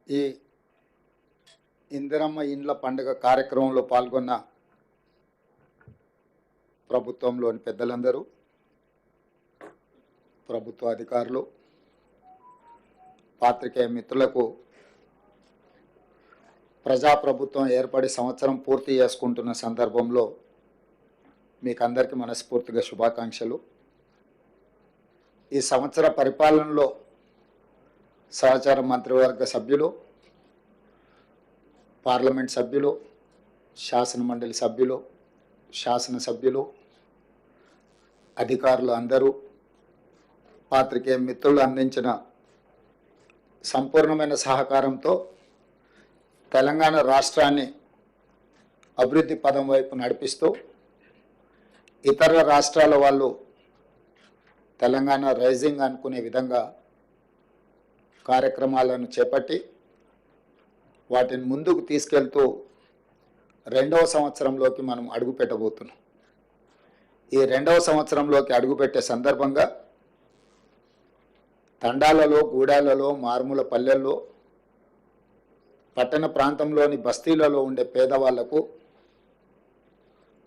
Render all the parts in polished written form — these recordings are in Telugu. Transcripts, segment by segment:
ఈ ఇందిరమ్మ ఇండ్ల పండుగ కార్యక్రమంలో పాల్గొన్న ప్రభుత్వంలోని పెద్దలందరూ, ప్రభుత్వ అధికారులు, పాత్రికేయ మిత్రులకు ప్రజాప్రభుత్వం ఏర్పడి సంవత్సరం పూర్తి చేసుకుంటున్న సందర్భంలో మీకు అందరికీ మనస్ఫూర్తిగా శుభాకాంక్షలు. ఈ సంవత్సర పరిపాలనలో సహచార మంత్రివర్గ సభ్యులు, పార్లమెంట్ సభ్యులు, శాసనమండలి సభ్యులు, శాసనసభ్యులు, అధికారులు అందరూ, పాత్రికేయ మిత్రులు అందించిన సంపూర్ణమైన సహకారంతో తెలంగాణ రాష్ట్రాన్ని అభివృద్ధి పదం వైపు నడిపిస్తూ ఇతర రాష్ట్రాల వాళ్ళు తెలంగాణ రైజింగ్ అనుకునే విధంగా కార్యక్రమాలను చేపట్టి వాటిని ముందుకు తీసుకెళ్తూ రెండవ సంవత్సరంలోకి మనం అడుగుపెట్టబోతున్నాం. ఈ రెండవ సంవత్సరంలోకి అడుగుపెట్టే సందర్భంగా తండాలలో, గూడాలలో, మారుమూల పల్లెల్లో, పట్టణ ప్రాంతంలోని బస్తీలలో ఉండే పేదవాళ్లకు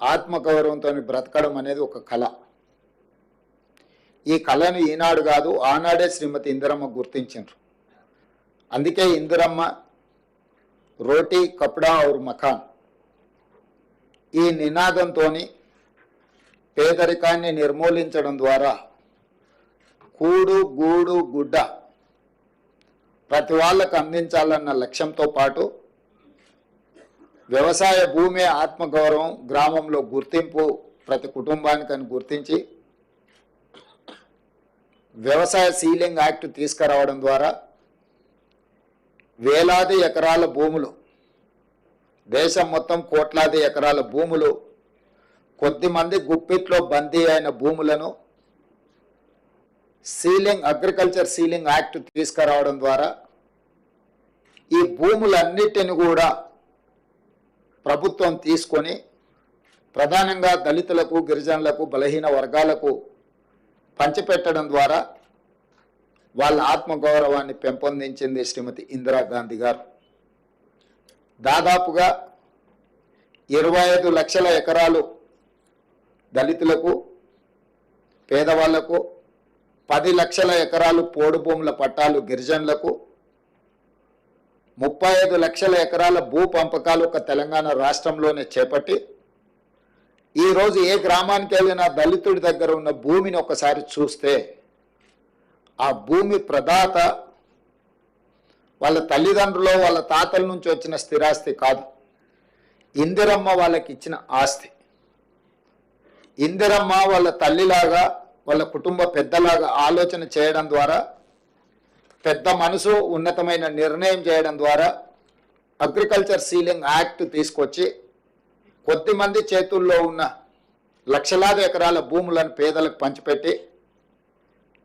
ఆత్మగౌరవంతో బ్రతకడం అనేది ఒక కళ. ఈ కళను ఈనాడు కాదు, ఆనాడే శ్రీమతి ఇందిరమ్మ గుర్తించారు. అందుకే ఇందిరమ్మ రోటీ కప్డా ఔర్ మకాన్ ఈ నినాదంతో పేదరికాన్ని నిర్మూలించడం ద్వారా కూడు, గూడు, గుడ్డ ప్రతి వాళ్ళకు అందించాలన్న లక్ష్యంతో పాటు వ్యవసాయ భూమి ఆత్మగౌరవం, గ్రామంలో గుర్తింపు ప్రతి కుటుంబానికని గుర్తించి వ్యవసాయ సీలింగ్ యాక్ట్ తీసుకురావడం ద్వారా వేలాది ఎకరాల భూములు, దేశం మొత్తం కోట్లాది ఎకరాల భూములు, కొద్దిమంది గుప్పిట్లో బందీ అయిన భూములను అగ్రికల్చర్ సీలింగ్ యాక్ట్ తీసుకురావడం ద్వారా ఈ భూములన్నిటిని కూడా ప్రభుత్వం తీసుకొని ప్రధానంగా దళితులకు, గిరిజనులకు, బలహీన వర్గాలకు పంచిపెట్టడం ద్వారా వాళ్ళ ఆత్మగౌరవాన్ని పెంపొందించింది శ్రీమతి ఇందిరాగాంధీ గారు. దాదాపుగా 25 లక్షల ఎకరాలు దళితులకు, పేదవాళ్లకు, 10 లక్షల ఎకరాలు పోడు భూముల పట్టాలు గిరిజనులకు, 35 లక్షల ఎకరాల భూ పంపకాలు ఒక తెలంగాణ రాష్ట్రంలోనే చేపట్టి ఈరోజు ఏ గ్రామానికి వెళ్ళినా దళితుడి దగ్గర ఉన్న భూమిని ఒకసారి చూస్తే ఆ భూమి ప్రదాత వాళ్ళ తల్లిదండ్రులు, వాళ్ళ తాతల నుంచి వచ్చిన స్థిరాస్తి కాదు, ఇందిరమ్మ వాళ్ళకి ఇచ్చిన ఆస్తి. ఇందిరమ్మ వాళ్ళ తల్లిలాగా, వాళ్ళ కుటుంబ పెద్దలాగా ఆలోచన చేయడం ద్వారా, పెద్ద మనసు, ఉన్నతమైన నిర్ణయం చేయడం ద్వారా అగ్రికల్చర్ సీలింగ్ యాక్ట్ తీసుకొచ్చి కొద్దిమంది చేతుల్లో ఉన్న లక్షలాది ఎకరాల భూములను పేదలకు పంచిపెట్టి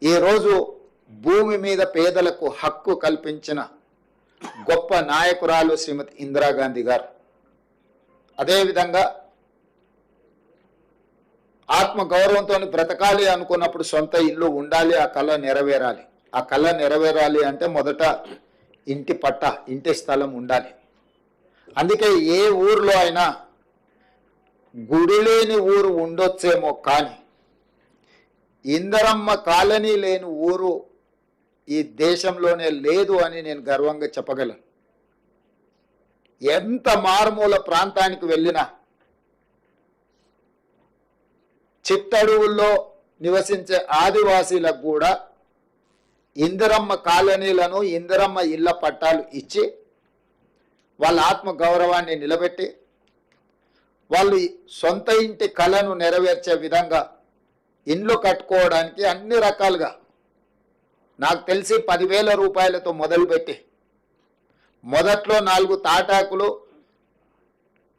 ఈరోజు భూమి మీద పేదలకు హక్కు కల్పించిన గొప్ప నాయకురాలు శ్రీమతి ఇందిరాగాంధీ గారు. అదేవిధంగా ఆత్మగౌరవంతో బ్రతకాలి అనుకున్నప్పుడు సొంత ఇల్లు ఉండాలి, ఆ కళ నెరవేరాలి. ఆ కళ నెరవేరాలి అంటే మొదట ఇంటి పట్ట, ఇంటి స్థలం ఉండాలి. అందుకే ఏ ఊర్లో అయినా గుడి లేని ఊరు ఉండొచ్చేమో కానీ ఇందిరమ్మ కాలనీ లేని ఊరు ఈ దేశంలోనే లేదు అని నేను గర్వంగా చెప్పగలను. ఎంత మారుమూల ప్రాంతానికి వెళ్ళినా, చిట్టడువుల్లో నివసించే ఆదివాసీలకు కూడా ఇందిరమ్మ కాలనీలను, ఇందిరమ్మ ఇళ్ల పట్టాలు ఇచ్చి వాళ్ళ ఆత్మ గౌరవాన్ని నిలబెట్టి వాళ్ళు సొంత ఇంటి కళను నెరవేర్చే విధంగా ఇండ్లు కట్టుకోవడానికి అన్ని రకాలుగా, నాకు తెలిసి 10,000 రూపాయలతో మొదలుపెట్టి మొదట్లో 4 తాటాకులు,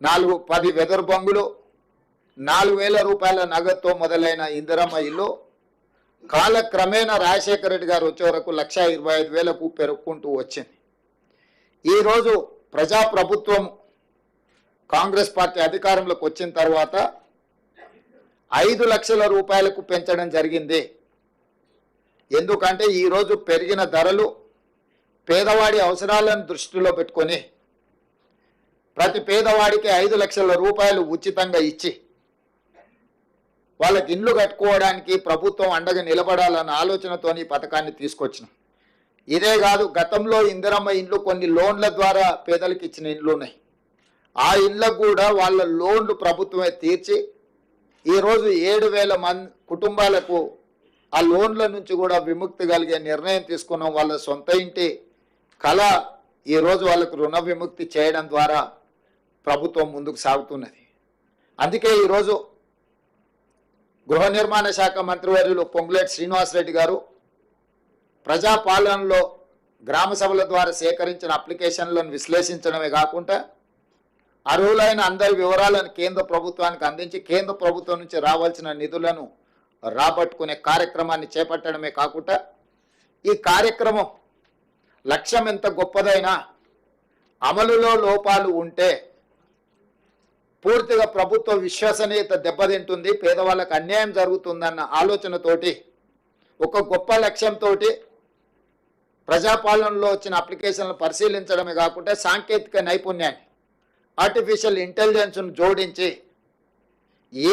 10 వెదర్ బొంగులు, 4,000 రూపాయల నగదుతో మొదలైన ఇందిరమ్మ ఇల్లు కాలక్రమేణా రాజశేఖర రెడ్డి గారు వచ్చే వరకు 1,25,000కు పెరుగుకుంటూ వచ్చింది. ఈరోజు ప్రజాప్రభుత్వం కాంగ్రెస్ పార్టీ అధికారంలోకి వచ్చిన తర్వాత 5 లక్షల రూపాయలకు పెంచడం జరిగింది. ఎందుకంటే ఈరోజు పెరిగిన ధరలు, పేదవాడి అవసరాలను దృష్టిలో పెట్టుకొని ప్రతి పేదవాడికి 5 లక్షల రూపాయలు ఉచితంగా ఇచ్చి వాళ్ళకి ఇండ్లు కట్టుకోవడానికి ప్రభుత్వం అండగా నిలబడాలన్న ఆలోచనతోని ఈ పథకాన్ని తీసుకొచ్చినాం. ఇదే కాదు, గతంలో ఇందిరమ్మ ఇండ్లు కొన్ని లోన్ల ద్వారా పేదలకు ఇచ్చిన ఇండ్లు ఉన్నాయి. ఆ ఇండ్లకు కూడా వాళ్ళ లోన్లు ప్రభుత్వమే తీర్చి ఈరోజు 7,000 మంది కుటుంబాలకు ఆ లోన్ల నుంచి కూడా విముక్తి కలిగే నిర్ణయం తీసుకున్నాం. వాళ్ళ సొంత ఇంటి కళ ఈరోజు వాళ్ళకు రుణ విముక్తి చేయడం ద్వారా ప్రభుత్వం ముందుకు సాగుతున్నది. అందుకే ఈరోజు గృహ నిర్మాణ శాఖ మంత్రివర్యులు పొంగులేటి శ్రీనివాసరెడ్డి గారు ప్రజాపాలనలో గ్రామ సభల ద్వారా సేకరించిన అప్లికేషన్లను విశ్లేషించడమే కాకుండా అర్హులైన అందరి వివరాలను కేంద్ర ప్రభుత్వానికి అందించి కేంద్ర ప్రభుత్వం నుంచి రావాల్సిన నిధులను రాబట్టుకునే కార్యక్రమాన్ని చేపట్టడమే కాకుండా ఈ కార్యక్రమం లక్ష్యం ఎంత గొప్పదైనా అమలులో లోపాలు ఉంటే పూర్తిగా ప్రభుత్వ విశ్వసనీయత దెబ్బతింటుంది, పేదవాళ్ళకు అన్యాయం జరుగుతుందన్న ఆలోచనతోటి ఒక గొప్ప లక్ష్యంతో ప్రజాపాలనలో వచ్చిన అప్లికేషన్లు పరిశీలించడమే కాకుండా సాంకేతిక నైపుణ్యాన్ని ఆర్టిఫిషియల్ ఇంటెలిజెన్స్ను జోడించి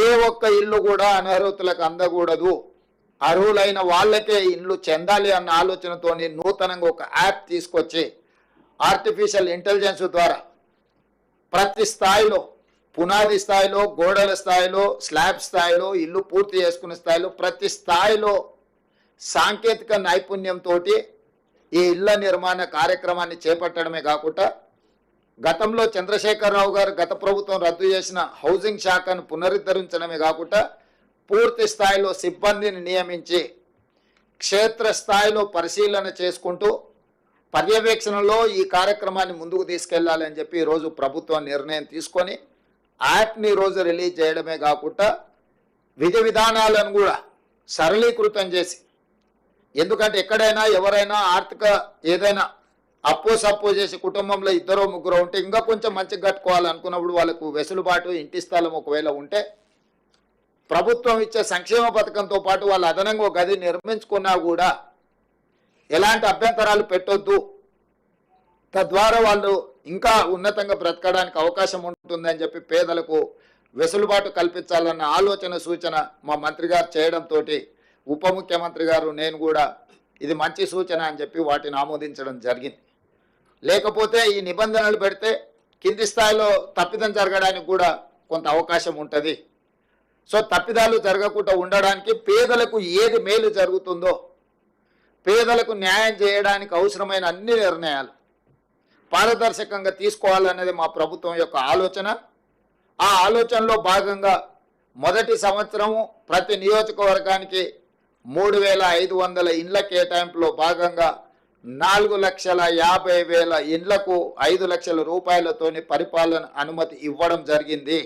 ఏ ఒక్క ఇల్లు కూడా అనర్హులకు అందకూడదు, అర్హులైన వాళ్ళకే ఇల్లు చెందాలి అన్న ఆలోచనతోని నూతనంగా ఒక యాప్ తీసుకొచ్చి ఆర్టిఫిషియల్ ఇంటెలిజెన్స్ ద్వారా ప్రతి స్థాయిలో, పునాది స్థాయిలో, గోడల స్థాయిలో, స్లాబ్ స్థాయిలో, ఇల్లు పూర్తి చేసుకునే స్థాయిలో ప్రతి స్థాయిలో సాంకేతిక నైపుణ్యంతో ఈ ఇళ్ల నిర్మాణ కార్యక్రమాన్ని చేపట్టడమే కాకుండా గతంలో చంద్రశేఖరరావు గారు గత ప్రభుత్వం రద్దు చేసిన హౌసింగ్ శాఖను పునరుద్ధరించడమే కాకుండా పూర్తి స్థాయిలో సిబ్బందిని నియమించి క్షేత్రస్థాయిలో పరిశీలన చేసుకుంటూ పర్యవేక్షణలో ఈ కార్యక్రమాన్ని ముందుకు తీసుకెళ్లాలని చెప్పి ఈరోజు ప్రభుత్వం నిర్ణయం తీసుకొని యాప్ని ఈరోజు రిలీజ్ చేయడమే కాకుండా విధి విధానాలను కూడా సరళీకృతం చేసి, ఎందుకంటే ఎక్కడైనా ఎవరైనా ఆర్థిక ఏదైనా అప్పు సప్పు చేసి కుటుంబంలో 2-3 ఉంటే ఇంకా కొంచెం మంచిగా కట్టుకోవాలనుకున్నప్పుడు వాళ్ళకు వెసులుబాటు ఇంటి స్థలం ఒకవేళ ఉంటే ప్రభుత్వం ఇచ్చే సంక్షేమ పథకంతో పాటు వాళ్ళు అదనంగా ఒక గది నిర్మించుకున్నా కూడా ఎలాంటి అభ్యంతరాలు పెట్టొద్దు, తద్వారా వాళ్ళు ఇంకా ఉన్నతంగా బ్రతకడానికి అవకాశం ఉంటుందని చెప్పి పేదలకు వెసులుబాటు కల్పించాలన్న ఆలోచన సూచన మా మంత్రి గారు చేయడంతో ఉప ముఖ్యమంత్రి గారు నేను కూడా ఇది మంచి సూచన అని చెప్పి వాటిని ఆమోదించడం జరిగింది. లేకపోతే ఈ నిబంధనలు పెడితే కింది స్థాయిలో తప్పిదం జరగడానికి కూడా కొంత అవకాశం ఉంటుంది. సో తప్పిదాలు జరగకుండా ఉండడానికి పేదలకు ఏది మేలు జరుగుతుందో పేదలకు న్యాయం చేయడానికి అవసరమైన అన్ని నిర్ణయాలు పారదర్శకంగా తీసుకోవాలనేది మా ప్రభుత్వం యొక్క ఆలోచన. ఆ ఆలోచనలో భాగంగా మొదటి సంవత్సరము ప్రతి నియోజకవర్గానికి 3,500 ఇండ్ల కేటాయింపులో భాగంగా 4,50,000 ఇండ్లకు 5 లక్షల రూపాయలతోని పరిపాలన అనుమతి ఇవ్వడం జరిగింది.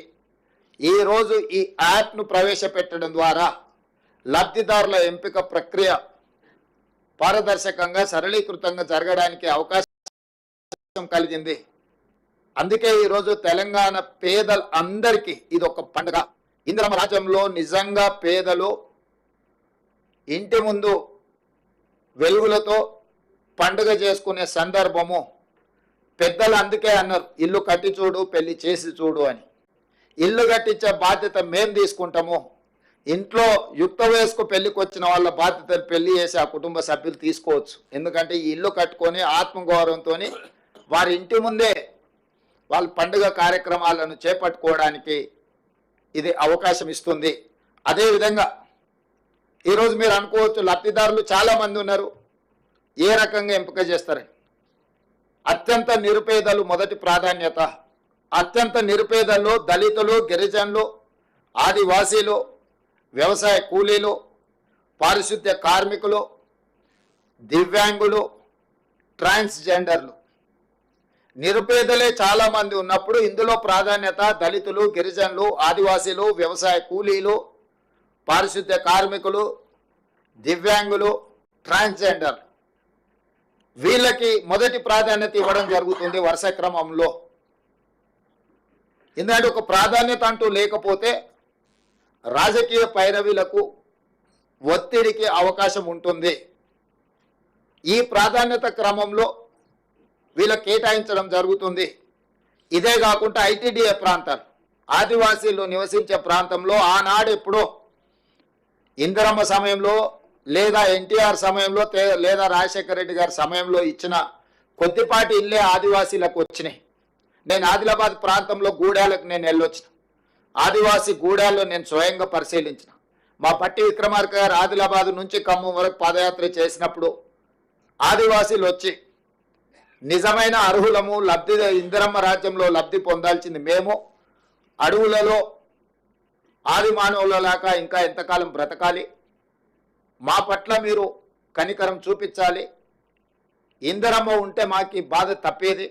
ఈరోజు ఈ యాప్ను ప్రవేశపెట్టడం ద్వారా లబ్ధిదారుల ఎంపిక ప్రక్రియ పారదర్శకంగా సరళీకృతంగా జరగడానికి అవకాశం కలిగింది. అందుకే ఈరోజు తెలంగాణ పేదలందరికీ ఇది ఒక పండుగ. ఇందిరమ్మ రాజ్యంలో నిజంగా పేదలు ఇంటి ముందు వెలుగులతో పండుగ చేసుకునే సందర్భము. పెద్దలు అందుకే అన్నారు, ఇల్లు కట్టి చూడు పెళ్లి చేసి చూడు అని. ఇల్లు కట్టించే బాధ్యత మేం తీసుకుంటాము. ఇంట్లో యుక్త వయస్కు పెళ్లికి వచ్చిన వాళ్ళ బాధ్యతలు పెళ్లి చేసి ఆ కుటుంబ సభ్యులు తీసుకోవచ్చు. ఎందుకంటే ఈ ఇల్లు కట్టుకొని ఆత్మగౌరవంతో వారి ఇంటి ముందే వాళ్ళ పండుగ కార్యక్రమాలను చేపట్టుకోవడానికి ఇది అవకాశం ఇస్తుంది. అదేవిధంగా ఈరోజు మీరు అనుకోవచ్చు లబ్ధిదారులు చాలామంది ఉన్నారు, ఏ రకంగా ఎంపిక చేస్తారని. అత్యంత నిరుపేదలు మొదటి ప్రాధాన్యత. అత్యంత నిరుపేదల్లో దళితులు, గిరిజనులు, ఆదివాసీలు, వ్యవసాయ కూలీలు, పారిశుద్ధ్య కార్మికులు, దివ్యాంగులు, ట్రాన్స్జెండర్లు, నిరుపేదలే చాలామంది ఉన్నప్పుడు ఇందులో ప్రాధాన్యత దళితులు, గిరిజనులు, ఆదివాసీలు, వ్యవసాయ కూలీలు, పారిశుద్ధ్య కార్మికులు, దివ్యాంగులు, ట్రాన్స్జెండర్ వీళ్ళకి మొదటి ప్రాధాన్యత ఇవ్వడం జరుగుతుంది వరుస క్రమంలో. ఎందుకంటే ఒక ప్రాధాన్యత అంటూ లేకపోతే రాజకీయ పైరవీలకు ఒత్తిడికి అవకాశం ఉంటుంది. ఈ ప్రాధాన్యత క్రమంలో వీళ్ళకి కేటాయించడం జరుగుతుంది. ఇదే కాకుండా ఐటీడీఏ ప్రాంతాలు, ఆదివాసీలు నివసించే ప్రాంతంలో ఆనాడు ఎప్పుడో ఇందిరమ్మ సమయంలో లేదా ఎన్టీఆర్ సమయంలో లేదా రాజశేఖర రెడ్డి గారి సమయంలో ఇచ్చిన కొద్దిపాటి ఇల్లే ఆదివాసీలకు వచ్చినాయి. నేను ఆదిలాబాద్ ప్రాంతంలో గూడాలకు నేను వెళ్ళొచ్చిన, ఆదివాసీ గూడాల్లో నేను స్వయంగా పరిశీలించిన. మా పట్టి విక్రమార్క గారు ఆదిలాబాద్ నుంచి ఖమ్మం వరకు పాదయాత్ర చేసినప్పుడు ఆదివాసీలు వచ్చి నిజమైన అర్హులము, లబ్ధి ఇందిరమ్మ రాజ్యంలో లబ్ధి పొందాల్సింది మేము, అడవులలో ఆది మానవులలాగా ఇంకా ఎంతకాలం బ్రతకాలి, మా పట్ల మీరు కనికరం చూపించాలి, ఇందిరమ్మ ఉంటే మాకు బాధ తప్పేది,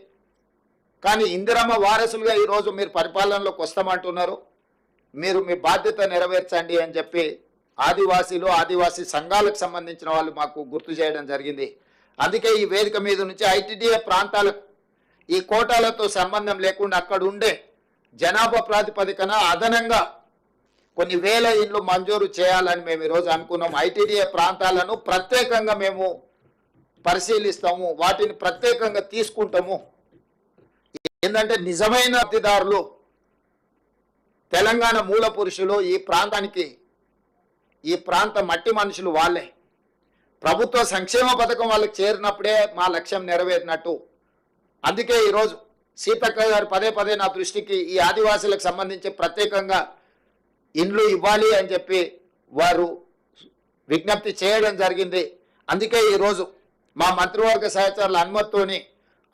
కానీ ఇందిరమ్మ వారసులుగా ఈరోజు మీరు పరిపాలనలోకి వస్తామంటున్నారు, మీరు మీ బాధ్యత నెరవేర్చండి అని చెప్పి ఆదివాసీలు, ఆదివాసీ సంఘాలకు సంబంధించిన వాళ్ళు మాకు గుర్తు చేయడం జరిగింది. అందుకే ఈ వేదిక మీద నుంచి ఐటీడీఏ ప్రాంతాలకు ఈ కోటాలతో సంబంధం లేకుండా అక్కడ ఉండే జనాభా ప్రాతిపదికన అదనంగా కొన్ని వేల ఇండ్లు మంజూరు చేయాలని మేము ఈరోజు అనుకున్నాం. ఐటీడీఏ ప్రాంతాలను ప్రత్యేకంగా మేము పరిశీలిస్తాము, వాటిని ప్రత్యేకంగా తీసుకుంటాము. ఏంటంటే నిజమైన లబ్ధిదారులు తెలంగాణ మూల పురుషులు, ఈ ప్రాంతానికి ఈ ప్రాంత మట్టి మనుషులు వాళ్ళే. ప్రభుత్వ సంక్షేమ పథకం వాళ్ళకి చేరినప్పుడే మా లక్ష్యం నెరవేరినట్టు. అందుకే ఈరోజు సీతక్క గారు పదే పదే నా దృష్టికి ఈ ఆదివాసీలకు సంబంధించి ప్రత్యేకంగా ఇండ్లు ఇవ్వాలి అని చెప్పి వారు విజ్ఞప్తి చేయడం జరిగింది. అందుకే ఈరోజు మా మంత్రివర్గ సహచరుల అనుమతితోని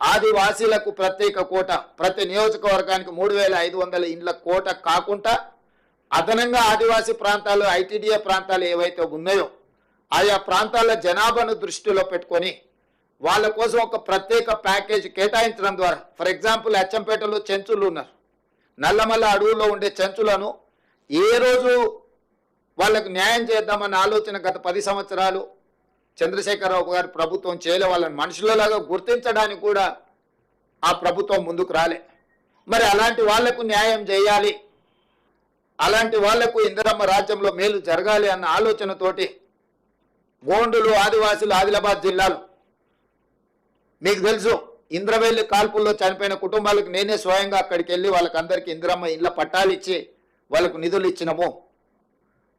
ఆదివాసీలకు ప్రత్యేక కోట, ప్రతి నియోజకవర్గానికి 3500 ఇండ్ల కోట కాకుండా అదనంగా ఆదివాసీ ప్రాంతాలు, ఐటీడీఏ ప్రాంతాలు ఏవైతే ఉన్నాయో ఆయా ప్రాంతాల జనాభాను దృష్టిలో పెట్టుకొని వాళ్ళ కోసం ఒక ప్రత్యేక ప్యాకేజ్ కేటాయించడం ద్వారా, ఫర్ ఎగ్జాంపుల్ అచ్చంపేటలో చెంచులు ఉన్నారు, నల్లమల్ల అడవుల్లో ఉండే చెంచులను ఏ రోజు వాళ్ళకు న్యాయం చేద్దామన్న ఆలోచన గత 10 సంవత్సరాలు చంద్రశేఖరరావు గారి ప్రభుత్వం చేయలే. వాళ్ళని మనుషులలాగా గుర్తించడానికి కూడా ఆ ప్రభుత్వం ముందుకు రాలే. మరి అలాంటి వాళ్లకు న్యాయం చేయాలి, అలాంటి వాళ్లకు ఇందిరమ్మ రాజ్యంలో మేలు జరగాలి అన్న ఆలోచనతోటి గోండులు, ఆదివాసులు ఆదిలాబాద్ జిల్లాలో మీకు తెలుసు ఇంద్రవెల్లి కాల్పుల్లో చనిపోయిన కుటుంబాలకు నేనే స్వయంగా అక్కడికి వెళ్ళి వాళ్ళకందరికీ ఇందిరమ్మ ఇళ్ల పట్టాలు ఇచ్చి వాళ్ళకు నిధులు ఇచ్చినము.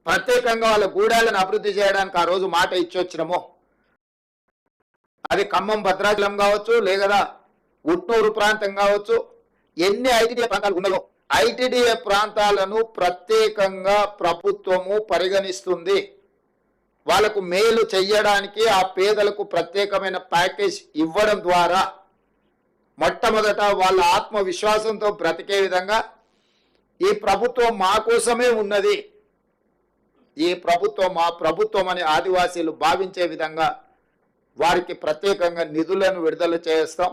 ప్రత్యేకంగా వాళ్ళ గూడాలను అభివృద్ధి చేయడానికి ఆ రోజు మాట ఇచ్చొచ్చినము. అది ఖమ్మం భద్రాచలం కావచ్చు, లేదా ఉట్నూరు ప్రాంతం కావచ్చు, ఎన్ని ఐటీడీఏ ప్రాంతాలు ఉన్నాయో ఐటీడీఏ ప్రాంతాలను ప్రత్యేకంగా ప్రభుత్వము పరిగణిస్తుంది. వాళ్ళకు మేలు చెయ్యడానికి ఆ పేదలకు ప్రత్యేకమైన ప్యాకేజ్ ఇవ్వడం ద్వారా మొట్టమొదట వాళ్ళ ఆత్మవిశ్వాసంతో బ్రతికే విధంగా ఈ ప్రభుత్వం మా కోసమే ఉన్నది, ఈ ప్రభుత్వం మా ప్రభుత్వం అని ఆదివాసీలు భావించే విధంగా వారికి ప్రత్యేకంగా నిధులను విడుదల చేస్తాం,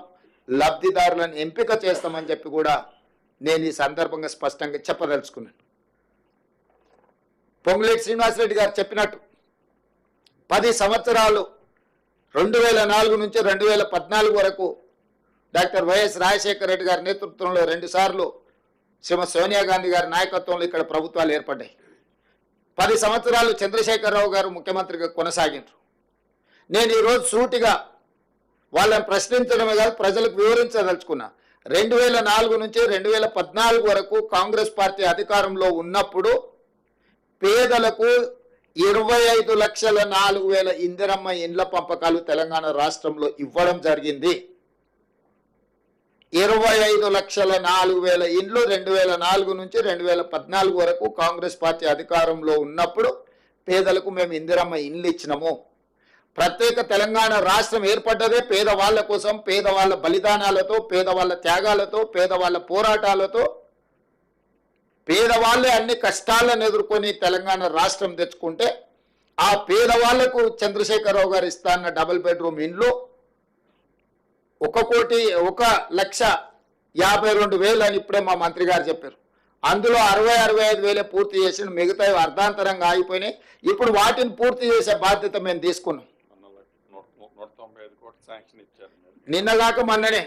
లబ్ధిదారులను ఎంపిక చేస్తామని చెప్పి కూడా నేను ఈ సందర్భంగా స్పష్టంగా చెప్పదలుచుకున్నాను. పొంగులేటి శ్రీనివాసరెడ్డి గారు చెప్పినట్టు 10 సంవత్సరాలు 2004 నుంచి 2014 వరకు డాక్టర్ వైఎస్ రాజశేఖర రెడ్డి గారి నేతృత్వంలో 2 సార్లు శ్రీమతి సోనియా గాంధీ గారి నాయకత్వంలో ఇక్కడ ప్రభుత్వాలు ఏర్పడ్డాయి. 10 సంవత్సరాలు చంద్రశేఖరరావు గారు ముఖ్యమంత్రిగా కొనసాగించారు. నేను ఈరోజు సూటిగా వాళ్ళని ప్రశ్నించడమే కాదు ప్రజలకు వివరించదలుచుకున్నా. 2004 నుంచి 2014 వరకు కాంగ్రెస్ పార్టీ అధికారంలో ఉన్నప్పుడు పేదలకు 25,04,000 ఇందిరమ్మ ఇండ్ల పంపకాలు తెలంగాణ రాష్ట్రంలో ఇవ్వడం జరిగింది. 25,04,000 ఇండ్లు 2004 నుంచి 2014 వరకు కాంగ్రెస్ పార్టీ అధికారంలో ఉన్నప్పుడు పేదలకు మేము ఇందిరమ్మ ఇండ్లు ఇచ్చినాము. ప్రత్యేక తెలంగాణ రాష్ట్రం ఏర్పడ్డదే పేదవాళ్ల కోసం, పేదవాళ్ల బలిదానాలతో, పేదవాళ్ల త్యాగాలతో, పేదవాళ్ల పోరాటాలతో. పేదవాళ్ళే అన్ని కష్టాలను ఎదుర్కొని తెలంగాణ రాష్ట్రం తెచ్చుకుంటే ఆ పేదవాళ్లకు చంద్రశేఖరరావు గారు ఇస్తాన్న డబుల్ బెడ్రూమ్ ఇండ్లు 1,52,000 అని ఇప్పుడే మా మంత్రి గారు చెప్పారు. అందులో 60-65 పూర్తి చేసి మిగతా అర్ధాంతరంగా ఆగిపోయినాయి. ఇప్పుడు వాటిని పూర్తి చేసే బాధ్యత మేము తీసుకున్నాం. నిన్నగాక మొన్ననే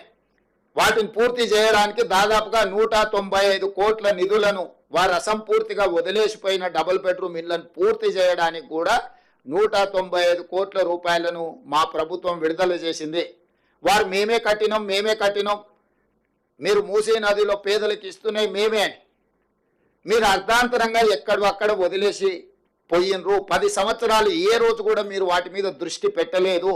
వాటిని పూర్తి చేయడానికి దాదాపుగా 195 కోట్ల నిధులను వారు అసంపూర్తిగా వదిలేసిపోయిన డబుల్ బెడ్రూమ్ ఇళ్లను పూర్తి చేయడానికి కూడా 195 కోట్ల రూపాయలను మా ప్రభుత్వం విడుదల చేసింది. వారు మేమే కట్టినాం, మీరు మూసీ నదిలో పేదలకు ఇస్తున్నాయి మేమే అని మీరు అర్ధాంతరంగా ఎక్కడక్కడ వదిలేసి పోయినరు. 10 సంవత్సరాలు ఏ రోజు కూడా మీరు వాటి మీద దృష్టి పెట్టలేదు.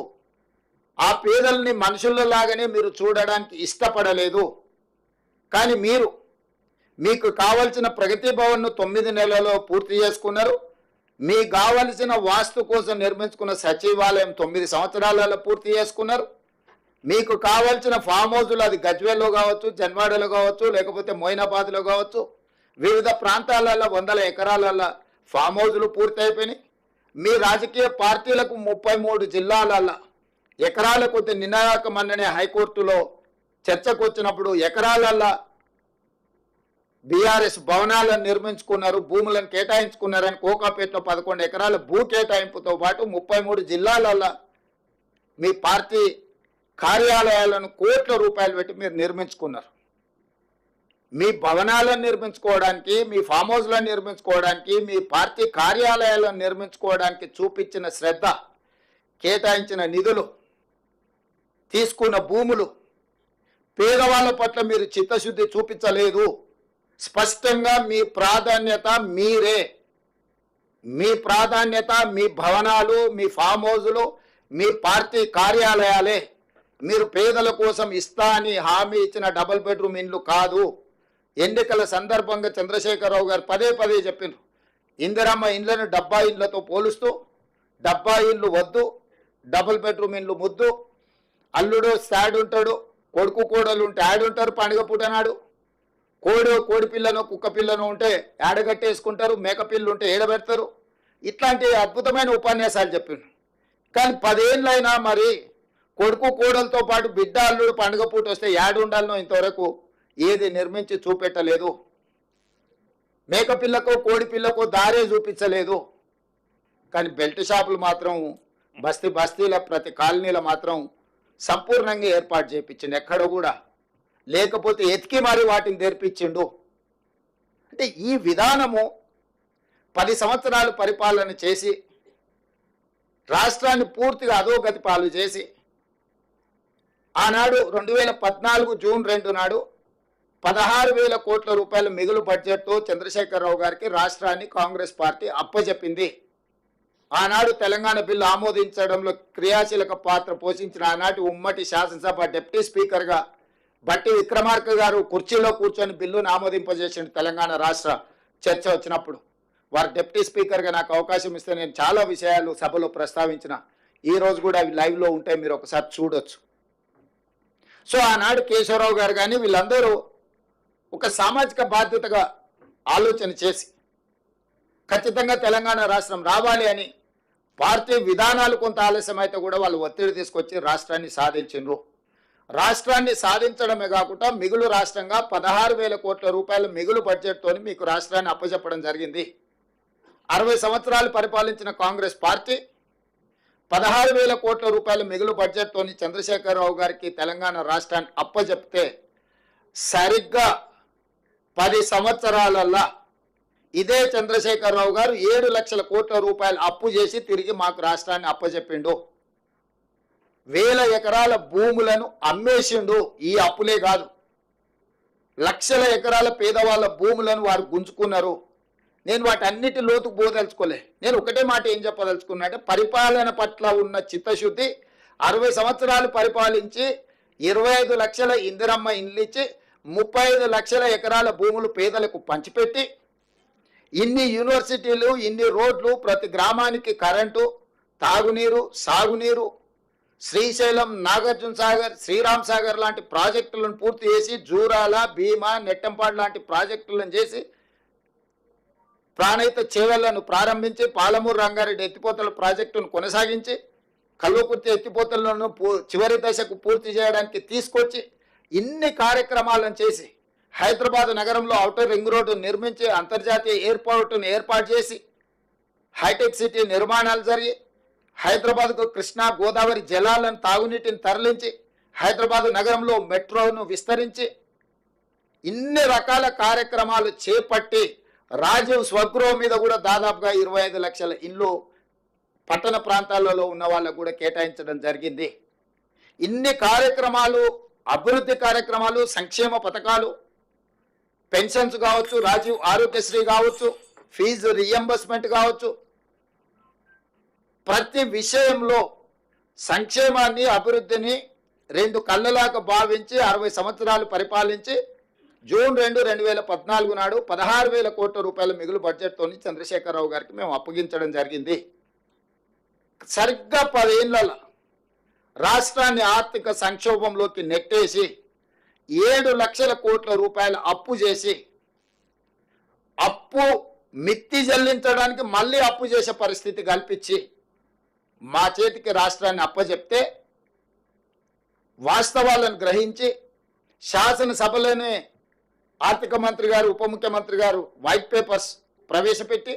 ఆ పేదల్ని మనుషులలాగానే మీరు చూడడానికి ఇష్టపడలేదు. కానీ మీకు కావలసిన ప్రగతి భవన్ను 9 నెలల్లో పూర్తి చేసుకున్నారు. మీకు కావలసిన వాస్తు కోసం నిర్మించుకున్న సచివాలయం 9 సంవత్సరాలలో పూర్తి చేసుకున్నారు. మీకు కావలసిన ఫామ్ హౌజులు అది గజ్వేల్లో కావచ్చు, జన్వాడలో కావచ్చు, లేకపోతే మొయినాబాద్లో కావచ్చు, వివిధ ప్రాంతాలలో 100 ఎకరాలలో ఫామ్ హౌజులు పూర్తి అయిపోయినాయి. మీ రాజకీయ పార్టీలకు 33 జిల్లాలలో ఎకరాల కొద్ది నిర్ణాయకమన్ననే హైకోర్టులో చర్చకు వచ్చినప్పుడు ఎకరాలలో బీఆర్ఎస్ భవనాలను నిర్మించుకున్నారు, భూములను కేటాయించుకున్నారని కోకాపేటలో 11 ఎకరాల భూ కేటాయింపుతో పాటు 33 జిల్లాలలో మీ పార్టీ కార్యాలయాలను కోట్ల రూపాయలు పెట్టి మీరు నిర్మించుకున్నారు. మీ భవనాలను నిర్మించుకోవడానికి, మీ ఫామ్ హౌస్లను నిర్మించుకోవడానికి, మీ పార్టీ కార్యాలయాలను నిర్మించుకోవడానికి చూపించిన శ్రద్ధ, కేటాయించిన నిధులు, తీసుకున్న భూములు, పేదవాళ్ళ పట్ల మీరు చిత్తశుద్ధి చూపించలేదు. స్పష్టంగా మీ ప్రాధాన్యత మీరే. మీ ప్రాధాన్యత మీ భవనాలు, మీ ఫామ్ హౌజులు, మీ పార్టీ కార్యాలయాలే. మీరు పేదల కోసం ఇస్తా అని హామీ ఇచ్చిన డబుల్ బెడ్రూమ్ ఇండ్లు కాదు. ఎన్నికల సందర్భంగా చంద్రశేఖరరావు గారు పదే చెప్పిండ్రు, ఇందిరమ్మ ఇండ్లను డబ్బా ఇండ్లతో పోలుస్తూ డబ్బా ఇండ్లు వద్దు, డబుల్ బెడ్రూమ్ ఇండ్లు ముద్దు. అల్లుడు సాడ్ ఉంటాడు, కొడుకు కోడలు ఉంటే ఆడుంటారు. పండుగ పూటనాడు కోడి పిల్లను కుక్క పిల్లను ఉంటే ఏడగట్టేసుకుంటారు, మేకపిల్లు ఉంటే ఏడబెడతారు. ఇట్లాంటి అద్భుతమైన ఉపన్యాసాలు చెప్పిండు. కానీ 10 ఏళ్ళైనా మరి కొడుకు కోడలతో పాటు బిడ్డ అల్లుడు పండుగ పూట వస్తే ఏడు ఉండాలనో ఇంతవరకు ఏది నిర్మించి చూపెట్టలేదు. మేకపిల్లకు కోడి పిల్లకు దారే చూపించలేదు. కానీ బెల్ట్ షాపులు మాత్రం బస్తీల ప్రతి కాలనీలో మాత్రం సంపూర్ణంగా ఏర్పాటు చేయించిండు. ఎక్కడ కూడా లేకపోతే ఎతికి మరి వాటిని తెరిపించిండు. అంటే ఈ విధానము 10 సంవత్సరాలు పరిపాలన చేసి రాష్ట్రాన్ని పూర్తిగా అధోగతి పాలు చేసి ఆనాడు 2014 జూన్ 2 నాడు 16,000 కోట్ల రూపాయల మిగులు బడ్జెట్తో చంద్రశేఖరరావు గారికి రాష్ట్రాన్ని కాంగ్రెస్ పార్టీ అప్పచెప్పింది. ఆనాడు తెలంగాణ బిల్లు ఆమోదించడంలో క్రియాశీలక పాత్ర పోషించిన ఆనాటి ఉమ్మడి శాసనసభ డిప్యూటీ స్పీకర్గా బట్టి విక్రమార్క గారు కుర్చీలో కూర్చొని బిల్లును ఆమోదింపజేసిన తెలంగాణ రాష్ట్ర చర్చ వచ్చినప్పుడు వారు డిప్యూటీ స్పీకర్గా నాకు అవకాశం ఇస్తే నేను చాలా విషయాలు సభలో ప్రస్తావించిన. ఈ రోజు కూడా అవి లైవ్లో ఉంటాయి, మీరు ఒకసారి చూడొచ్చు. సో ఆనాడు కేశవరావు గారు కానీ వీళ్ళందరూ ఒక సామాజిక బాధ్యతగా ఆలోచన చేసి ఖచ్చితంగా తెలంగాణ రాష్ట్రం రావాలి అని పార్టీ విధానాలు కొంత ఆలస్యం అయితే కూడా వాళ్ళు ఒత్తిడి తీసుకొచ్చి రాష్ట్రాన్ని సాధించిండ్రు. రాష్ట్రాన్ని సాధించడమే కాకుండా మిగులు రాష్ట్రంగా 16,000 కోట్ల రూపాయల మిగులు బడ్జెట్తో మీకు రాష్ట్రాన్ని అప్పచెప్పడం జరిగింది. 60 సంవత్సరాలు పరిపాలించిన కాంగ్రెస్ పార్టీ 16,000 కోట్ల రూపాయల మిగులు బడ్జెట్తో చంద్రశేఖరరావు గారికి తెలంగాణ రాష్ట్రాన్ని అప్పచెప్తే సరిగ్గా 10 సంవత్సరాలల్లా ఇదే చంద్రశేఖరరావు గారు 7 లక్షల కోట్ల రూపాయలు అప్పు చేసి తిరిగి మాకు రాష్ట్రాన్ని అప్పచెప్పిండు. 1000 ఎకరాల భూములను అమ్మేసిండు. ఈ అప్పులే కాదు, లక్షల ఎకరాల పేదవాళ్ళ భూములను వారు గుంజుకున్నారు. నేను వాటన్నిటి లోతుకు పోదలుచుకోలే. నేను ఒకటే మాట ఏం చెప్పదలుచుకున్నా అంటే పరిపాలన పట్ల ఉన్న చిత్తశుద్ధి 60 సంవత్సరాలు పరిపాలించి 25 లక్షల ఇందిరమ్మ ఇండ్లు ఇచ్చి 35 లక్షల ఎకరాల భూములు పేదలకు పంచిపెట్టి ఇన్ని యూనివర్సిటీలు, ఇన్ని రోడ్లు, ప్రతి గ్రామానికి కరెంటు, తాగునీరు, సాగునీరు, శ్రీశైలం, నాగార్జున సాగర్, శ్రీరామ్ సాగర్ లాంటి ప్రాజెక్టులను పూర్తి చేసి జూరాల, భీమా, నెట్టంపాడు లాంటి ప్రాజెక్టులను చేసి ప్రాణహిత చేవెళ్లను ప్రారంభించి పాలమూరు రంగారెడ్డి ఎత్తిపోతల ప్రాజెక్టును కొనసాగించి కల్వకుర్తి ఎత్తిపోతలను చివరి దశకు పూర్తి చేయడానికి తీసుకొచ్చి ఇన్ని కార్యక్రమాలను చేసి హైదరాబాద్ నగరంలో ఔటర్ రింగ్ రోడ్డు నిర్మించి అంతర్జాతీయ ఎయిర్పోర్టును ఏర్పాటు చేసి హైటెక్ సిటీ నిర్మాణాలు జరిగి హైదరాబాద్కు కృష్ణా గోదావరి జలాలను తాగునీటిని తరలించి హైదరాబాద్ నగరంలో మెట్రోను విస్తరించి ఇన్ని రకాల కార్యక్రమాలు చేపట్టి రాజీవ్ స్వగృహం మీద కూడా దాదాపుగా 25 లక్షల ఇల్లు పట్టణ ప్రాంతాలలో ఉన్న వాళ్ళకు కూడా కేటాయించడం జరిగింది. ఇన్ని కార్యక్రమాలు, అభివృద్ధి కార్యక్రమాలు, సంక్షేమ పథకాలు, పెన్షన్స్ కావచ్చు, రాజీవ్ ఆరోగ్యశ్రీ కావచ్చు, ఫీజు రియంబర్స్మెంట్ కావచ్చు, ప్రతి విషయంలో సంక్షేమాన్ని, అభివృద్ధిని రెండు కళ్ళలాగా భావించి 60 సంవత్సరాలు పరిపాలించి జూన్ 2, 2014 నాడు 16,000 కోట్ల రూపాయల మిగులు బడ్జెట్తో చంద్రశేఖరరావు గారికి మేము అప్పగించడం జరిగింది. సరిగ్గా 10 ఏళ్ల రాష్ట్రాన్ని ఆర్థిక సంక్షోభంలోకి నెట్టేసి 7 లక్షల కోట్ల రూపాయల అప్పు చేసి, అప్పు మిత్తి చెల్లించడానికి మళ్ళీ అప్పు చేసే పరిస్థితి కల్పించి మా చేతికి రాష్ట్రాన్ని అప్పచెప్తే వాస్తవాలను గ్రహించి శాసనసభలోనే ఆర్థిక మంత్రి గారు, ఉప ముఖ్యమంత్రి గారు వైట్ పేపర్స్ ప్రవేశపెట్టి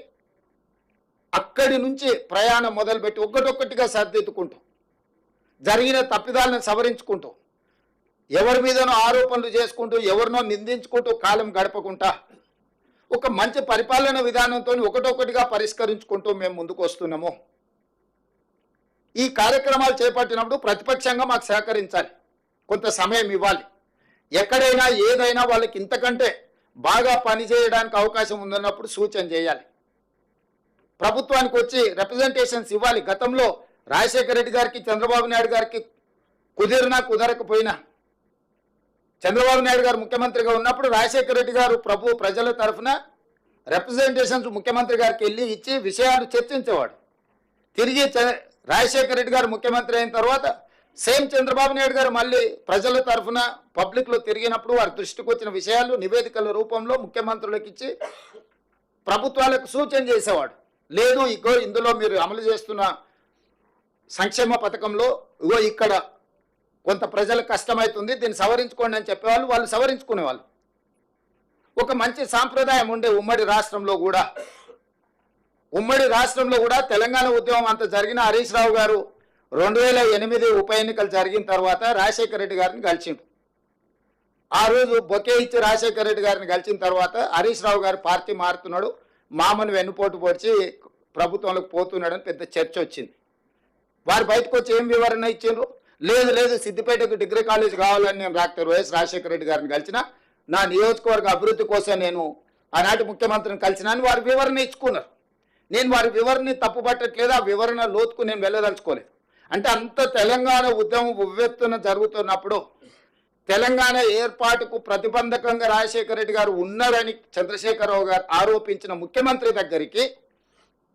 అక్కడి నుంచి ప్రయాణం మొదలుపెట్టి ఒక్కటొక్కటిగా సర్దిద్దుకుంటూ జరిగిన తప్పిదాలను సవరించుకుంటూ ఎవరి మీదనో ఆరోపణలు చేసుకుంటూ ఎవరినో నిందించుకుంటూ కాలం గడపకుండా ఒక మంచి పరిపాలన విధానంతో ఒకటొక్కటిగా పరిష్కరించుకుంటూ మేము ముందుకు వస్తున్నాము. ఈ కార్యక్రమాలు చేపట్టినప్పుడు ప్రతిపక్షంగా మాకు సహకరించాలి, కొంత సమయం ఇవ్వాలి. ఎక్కడైనా ఏదైనా వాళ్ళకి ఇంతకంటే బాగా పనిచేయడానికి అవకాశం ఉందన్నప్పుడు సూచన చేయాలి. ప్రభుత్వానికి వచ్చి రిప్రజెంటేషన్స్ ఇవ్వాలి. గతంలో రాజశేఖర రెడ్డి గారికి, చంద్రబాబు నాయుడు గారికి కుదిరినా కుదరకపోయినా, చంద్రబాబు నాయుడు గారు ముఖ్యమంత్రిగా ఉన్నప్పుడు రాజశేఖర రెడ్డి గారు ప్రజల తరఫున రిప్రజెంటేషన్స్ ముఖ్యమంత్రి గారికి వెళ్ళి ఇచ్చి విషయాలు చర్చించేవాడు. తిరిగి రాజశేఖర రెడ్డి గారు ముఖ్యమంత్రి అయిన తర్వాత సేమ్ చంద్రబాబు నాయుడు గారు మళ్ళీ ప్రజల తరఫున పబ్లిక్లో తిరిగినప్పుడు వారి దృష్టికి వచ్చిన విషయాలు నివేదికల రూపంలో ముఖ్యమంత్రులకు ఇచ్చి ప్రభుత్వాలకు సూచన చేసేవాడు. లేదు, ఇగో ఇందులో మీరు అమలు చేస్తున్న సంక్షేమ పథకంలో ఇగో ఇక్కడ కొంత ప్రజలకు కష్టమవుతుంది, దీన్ని సవరించుకోండి అని చెప్పేవాళ్ళు. వాళ్ళు సవరించుకునేవాళ్ళు. ఒక మంచి సాంప్రదాయం ఉండే ఉమ్మడి రాష్ట్రంలో కూడా తెలంగాణ ఉద్యమం అంత జరిగిన హరీష్ రావు గారు 2008 ఉప ఎన్నికలు జరిగిన తర్వాత రాజశేఖర రెడ్డి గారిని కలిసిండు. ఆ రోజు బొకే ఇచ్చి రాజశేఖర రెడ్డి గారిని కలిసిన తర్వాత హరీష్ రావు గారు పార్టీ మారుతున్నాడు, మామను వెన్నుపోటు పొడిచి ప్రభుత్వంలోకి పోతున్నాడని పెద్ద చర్చ వచ్చింది. వారు బయటకు వచ్చి ఏం వివరణ ఇచ్చిండ్రు? లేదు సిద్దిపేటకు డిగ్రీ కాలేజ్ కావాలని నేను డాక్టర్ వైఎస్ రాజశేఖర రెడ్డి గారిని కలిసిన, నా నియోజకవర్గ అభివృద్ధి కోసం నేను ఆనాటి ముఖ్యమంత్రిని కలిసిన అని వారు వివరణ ఇచ్చుకున్నారు. నేను వారి వివరణని తప్పుపట్టట్లేదు, ఆ వివరణ లోతుకు నేను వెళ్ళదలుచుకోలేదు. అంటే అంత తెలంగాణ ఉద్యమం ఉవ్వెత్తున జరుగుతున్నప్పుడు తెలంగాణ ఏర్పాటుకు ప్రతిబంధకంగా రాజశేఖర రెడ్డి గారు ఉన్నారని చంద్రశేఖరరావు గారు ఆరోపించిన ముఖ్యమంత్రి దగ్గరికి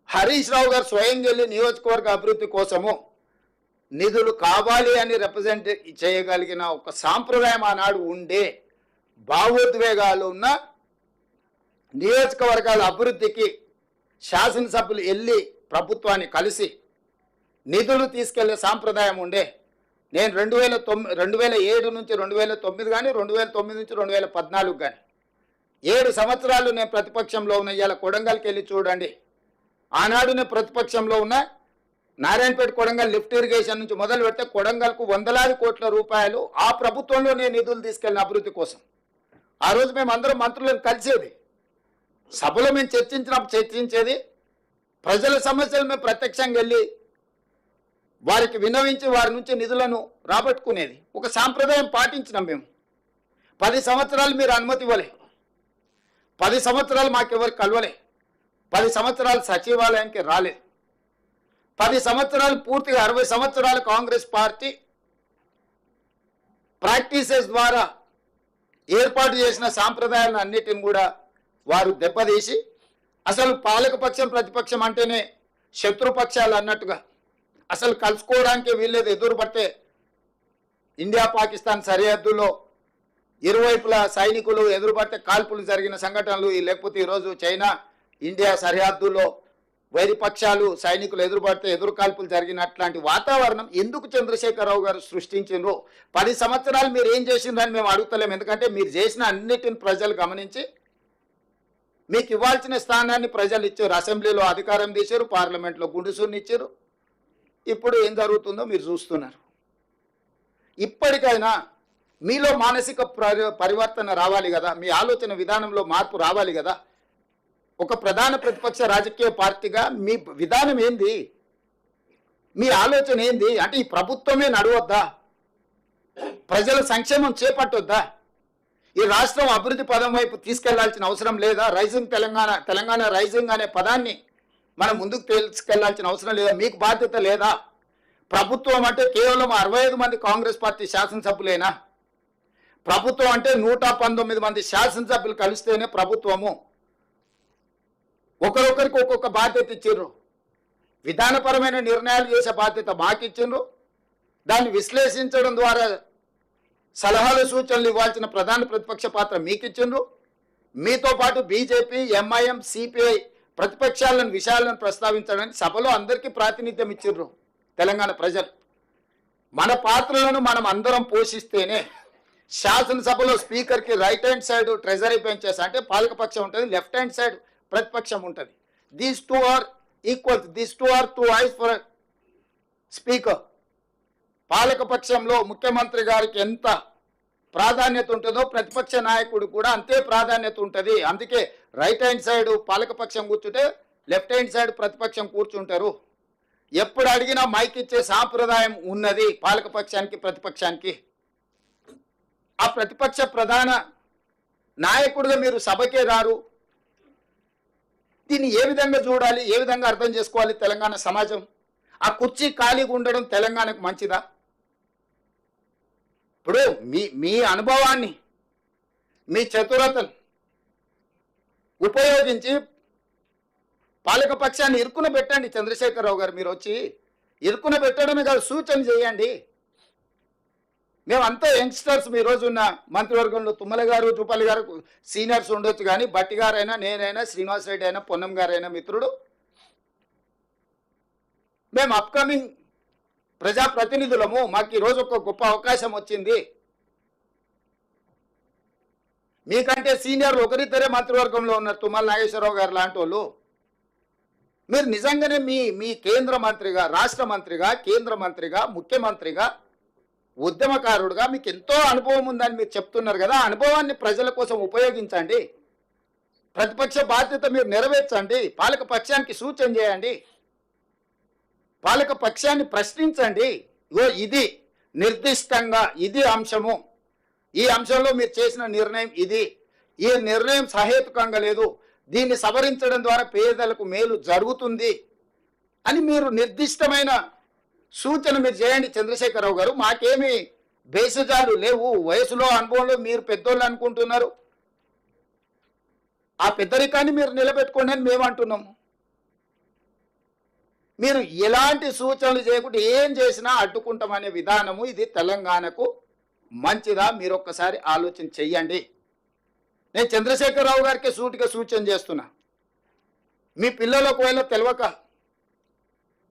హరీష్ రావు గారు స్వయం వెళ్ళి నియోజకవర్గ అభివృద్ధి కోసము నిధులు కావాలి అని రిప్రజెంట్ చేయగలిగిన ఒక సాంప్రదాయం ఆనాడు ఉండే, భావోద్వేగాలు ఉన్న నియోజకవర్గాల అభివృద్ధికి శాసనసభ్యులు వెళ్ళి ప్రభుత్వాన్ని కలిసి నిధులు తీసుకెళ్లే సాంప్రదాయం ఉండే. నేను 2007 నుంచి 2009 కానీ 2009 నుంచి 2014 కానీ 7 సంవత్సరాలు నేను ప్రతిపక్షంలో ఉన్న. ఇవాళ కొడంగల్కి వెళ్ళి చూడండి, ఆనాడు నేను ప్రతిపక్షంలో ఉన్న. నారాయణపేట కొడంగల్ లిఫ్ట్ ఇరిగేషన్ నుంచి మొదలు పెడితే కొడంగల్కు 100,000 కోట్ల రూపాయలు ఆ ప్రభుత్వంలో నేను నిధులు తీసుకెళ్ళిన అభివృద్ధి కోసం. ఆ రోజు మేము అందరం మంత్రులను కలిసేది, సభలో మేము చర్చించేది, ప్రజల సమస్యలు మేము ప్రత్యక్షంగా వెళ్ళి వారికి విన్నవించి వారి నుంచి నిధులను రాబట్టుకునేది. ఒక సాంప్రదాయం పాటించినాం మేము. 10 సంవత్సరాలు మీరు అనుమతి ఇవ్వలే, 10 సంవత్సరాలు మాకెవరికి కలవలే, 10 సంవత్సరాలు సచివాలయానికి రాలేదు, 10 సంవత్సరాలు పూర్తిగా 60 సంవత్సరాలు కాంగ్రెస్ పార్టీ ప్రాక్టీసెస్ ద్వారా ఏర్పాటు చేసిన సాంప్రదాయాలను అన్నిటిని కూడా వారు దెబ్బతీసి, అసలు పాలకపక్షం ప్రతిపక్షం అంటేనే శత్రుపక్షాలు అన్నట్టుగా అసలు కలుసుకోవడానికి వీళ్ళేది ఎదురుపడితే ఇండియా పాకిస్తాన్ సరిహద్దులో ఇరువైపుల సైనికులు ఎదురుపడితే కాల్పులు జరిగిన సంఘటనలు, లేకపోతే ఈరోజు చైనా ఇండియా సరిహద్దులో వైరిపక్షాలు సైనికులు ఎదురుపడితే ఎదురు కాల్పులు జరిగినట్లాంటి వాతావరణం ఎందుకు చంద్రశేఖరరావు గారు సృష్టించారు? 10 సంవత్సరాలు మీరు ఏం చేసిందని మేము అడుగుతలేము. ఎందుకంటే మీరు చేసిన అన్నిటిని ప్రజలు గమనించి మీకు ఇవ్వాల్సిన స్థానాన్ని ప్రజలు ఇచ్చారు. అసెంబ్లీలో అధికారం తీశారు, పార్లమెంట్లో గుండుసూరిని ఇచ్చారు. ఇప్పుడు ఏం జరుగుతుందో మీరు చూస్తున్నారు. ఇప్పటికైనా మీలో మానసిక పరివర్తన రావాలి కదా, మీ ఆలోచన విధానంలో మార్పు రావాలి కదా. ఒక ప్రధాన ప్రతిపక్ష రాజకీయ పార్టీగా మీ విధానం ఏంది, మీ ఆలోచన ఏంది? అంటే ఈ ప్రభుత్వమే నడవద్దా? ప్రజల సంక్షేమం చేపట్టొద్దా? ఈ రాష్ట్రం అభివృద్ధి పదం వైపు తీసుకెళ్లాల్సిన అవసరం లేదా? రైజింగ్ తెలంగాణ రైజింగ్ అనే పదాన్ని మనం ముందుకు తీసుకెళ్లాల్సిన అవసరం లేదా? మీకు బాధ్యత లేదా? ప్రభుత్వం అంటే కేవలం 65 మంది కాంగ్రెస్ పార్టీ శాసనసభ్యులేనా? ప్రభుత్వం అంటే 119 మంది శాసనసభ్యులు కలిస్తేనే ప్రభుత్వము. ఒకరొకరికి ఒక్కొక్క బాధ్యత ఇచ్చిండ్రు. విధానపరమైన నిర్ణయాలు చేసే బాధ్యత మాకు ఇచ్చిండ్రు. దాన్ని విశ్లేషించడం ద్వారా సలహాలు సూచనలు ఇవ్వాల్సిన ప్రధాన ప్రతిపక్ష పాత్ర మీకు ఇచ్చిండ్రు. మీతో పాటు బీజేపీ, ఎంఐఎం, సిపిఐ ప్రతిపక్షాలను విషయాలను ప్రస్తావించడానికి సభలో అందరికీ ప్రాతినిధ్యం ఇచ్చిండ్రు తెలంగాణ ప్రజలు. మన పాత్రలను మనం అందరం పోషిస్తేనే శాసనసభలో స్పీకర్కి right hand side treasury benches అంటే పాలకపక్షం ఉంటుంది, లెఫ్ట్ హ్యాండ్ సైడ్ ప్రతిపక్షం ఉంటుంది. These two are equal, these two are two eyes for speaker. పాలకపక్షంలో ముఖ్యమంత్రి గారికి ఎంత ప్రాధాన్యత ఉంటుందో ప్రతిపక్ష నాయకుడు కూడా అంతే ప్రాధాన్యత ఉంటుంది. అందుకే రైట్ హ్యాండ్ సైడ్ పాలకపక్షం కూర్చుంటే లెఫ్ట్ హ్యాండ్ సైడ్ ప్రతిపక్షం కూర్చుంటారు. ఎప్పుడు అడిగినా మైక్ ఇచ్చే సాంప్రదాయం ఉన్నది పాలకపక్షానికి, ప్రతిపక్షానికి. ఆ ప్రతిపక్ష ప్రధాన నాయకుడిగా మీరు సభకే రారు. దీన్ని ఏ విధంగా చూడాలి, ఏ విధంగా అర్థం చేసుకోవాలి తెలంగాణ సమాజం? ఆ కుర్చీ ఖాళీగా ఉండడం తెలంగాణకు మంచిదా? ఇప్పుడు మీ అనుభవాన్ని, మీ చతురతను ఉపయోగించి పాలకపక్షాన్ని ఇరుకున పెట్టండి. చంద్రశేఖరరావు గారు మీరు వచ్చి ఇరుకున పెట్టడమే కాదు, సూచన చేయండి. మేమంతా యంగ్స్టర్స్. మీ రోజు ఉన్న మంత్రివర్గంలో తుమ్మల గారు, జూపల్లి గారు సీనియర్స్ ఉండొచ్చు, కానీ బట్టి గారైనా, నేనైనా, శ్రీనివాస్ రెడ్డి అయినా, పొన్నం గారైనా మిత్రుడు. మేము అప్కమింగ్ ప్రజాప్రతినిధులము. మాకు ఈరోజు ఒక గొప్ప అవకాశం వచ్చింది. మీకంటే సీనియర్లు ఒకరిద్దరే మంత్రివర్గంలో ఉన్నారు, తుమ్మల నాగేశ్వరరావు గారు లాంటి వాళ్ళు. మీరు నిజంగానే మీ కేంద్ర మంత్రిగా, రాష్ట్ర మంత్రిగా, కేంద్ర మంత్రిగా, ముఖ్యమంత్రిగా, ఉద్యమకారుడుగా మీకు ఎంతో అనుభవం ఉందని మీరు చెప్తున్నారు కదా. ఆ అనుభవాన్ని ప్రజల కోసం ఉపయోగించండి. ప్రతిపక్ష బాధ్యత మీరు నెరవేర్చండి. పాలక పక్షానికి సూచన చేయండి. పాలక పక్షాన్ని ప్రశ్నించండి. ఇది నిర్దిష్టంగా ఇది అంశము, ఈ అంశంలో మీరు చేసిన నిర్ణయం ఇది, ఈ నిర్ణయం సహేతుకంగా లేదు, దీన్ని సవరించడం ద్వారా పేదలకు మేలు జరుగుతుంది అని మీరు నిర్దిష్టమైన సూచన మీరు చేయండి చంద్రశేఖరరావు గారు. మాకేమి భేషజాలు లేవు. వయసులో, అనుభవంలో మీరు పెద్దోళ్ళు అనుకుంటున్నారు. ఆ పెద్దరికాన్ని మీరు నిలబెట్టుకోండి అని మేము అంటున్నాము. మీరు ఎలాంటి సూచనలు చేయకుండా ఏం చేసినా అడ్డుకుంటామనే విధానము ఇది తెలంగాణకు మంచిదా? మీరు ఒక్కసారి ఆలోచన చెయ్యండి. నేను చంద్రశేఖరరావు గారికి సూటిగా సూచన చేస్తున్నా. మీ పిల్లలు ఒకవేళ తెలియక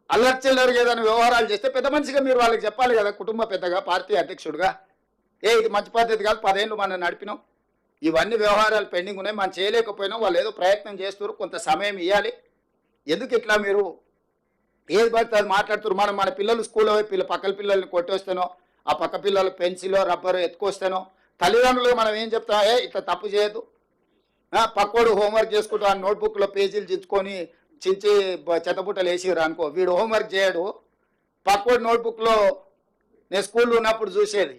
అల్లర్చిల్లరుగా ఏదైనా వ్యవహారాలు చేస్తే పెద్ద మనిషిగా మీరు వాళ్ళకి చెప్పాలి కదా, కుటుంబ పెద్దగా, పార్టీ అధ్యక్షుడిగా. ఇది మంచి పద్ధతి కాదు, 10 ఏళ్ళు మనం నడిపినాం, ఇవన్నీ వ్యవహారాలు పెండింగ్ ఉన్నాయి, మనం చేయలేకపోయినాం, వాళ్ళు ఏదో ప్రయత్నం చేస్తున్నారు, కొంత సమయం ఇవ్వాలి. ఎందుకు ఇట్లా మీరు ఏది పడితే అది మాట్లాడుతున్నారు? మన పిల్లలు స్కూల్లో పోయి పక్కల పిల్లల్ని కొట్టేస్తానో, ఆ పక్క పిల్లలకు పెన్సిల్ రబ్బరు ఎత్తుకొస్తానో, తల్లిదండ్రులు మనం ఏం చెప్తాం? ఇట్లా తప్పు చేయదు. పక్కోడు హోంవర్క్ చేసుకుంటూ ఆ నోట్బుక్లో పేజీలు చించుకొని చించి చెత్తబుట్టలు వేసిరు అనుకో, వీడు హోంవర్క్ చేయడు. పక్కోడు నోట్బుక్లో నేను స్కూల్లో ఉన్నప్పుడు చూసేది,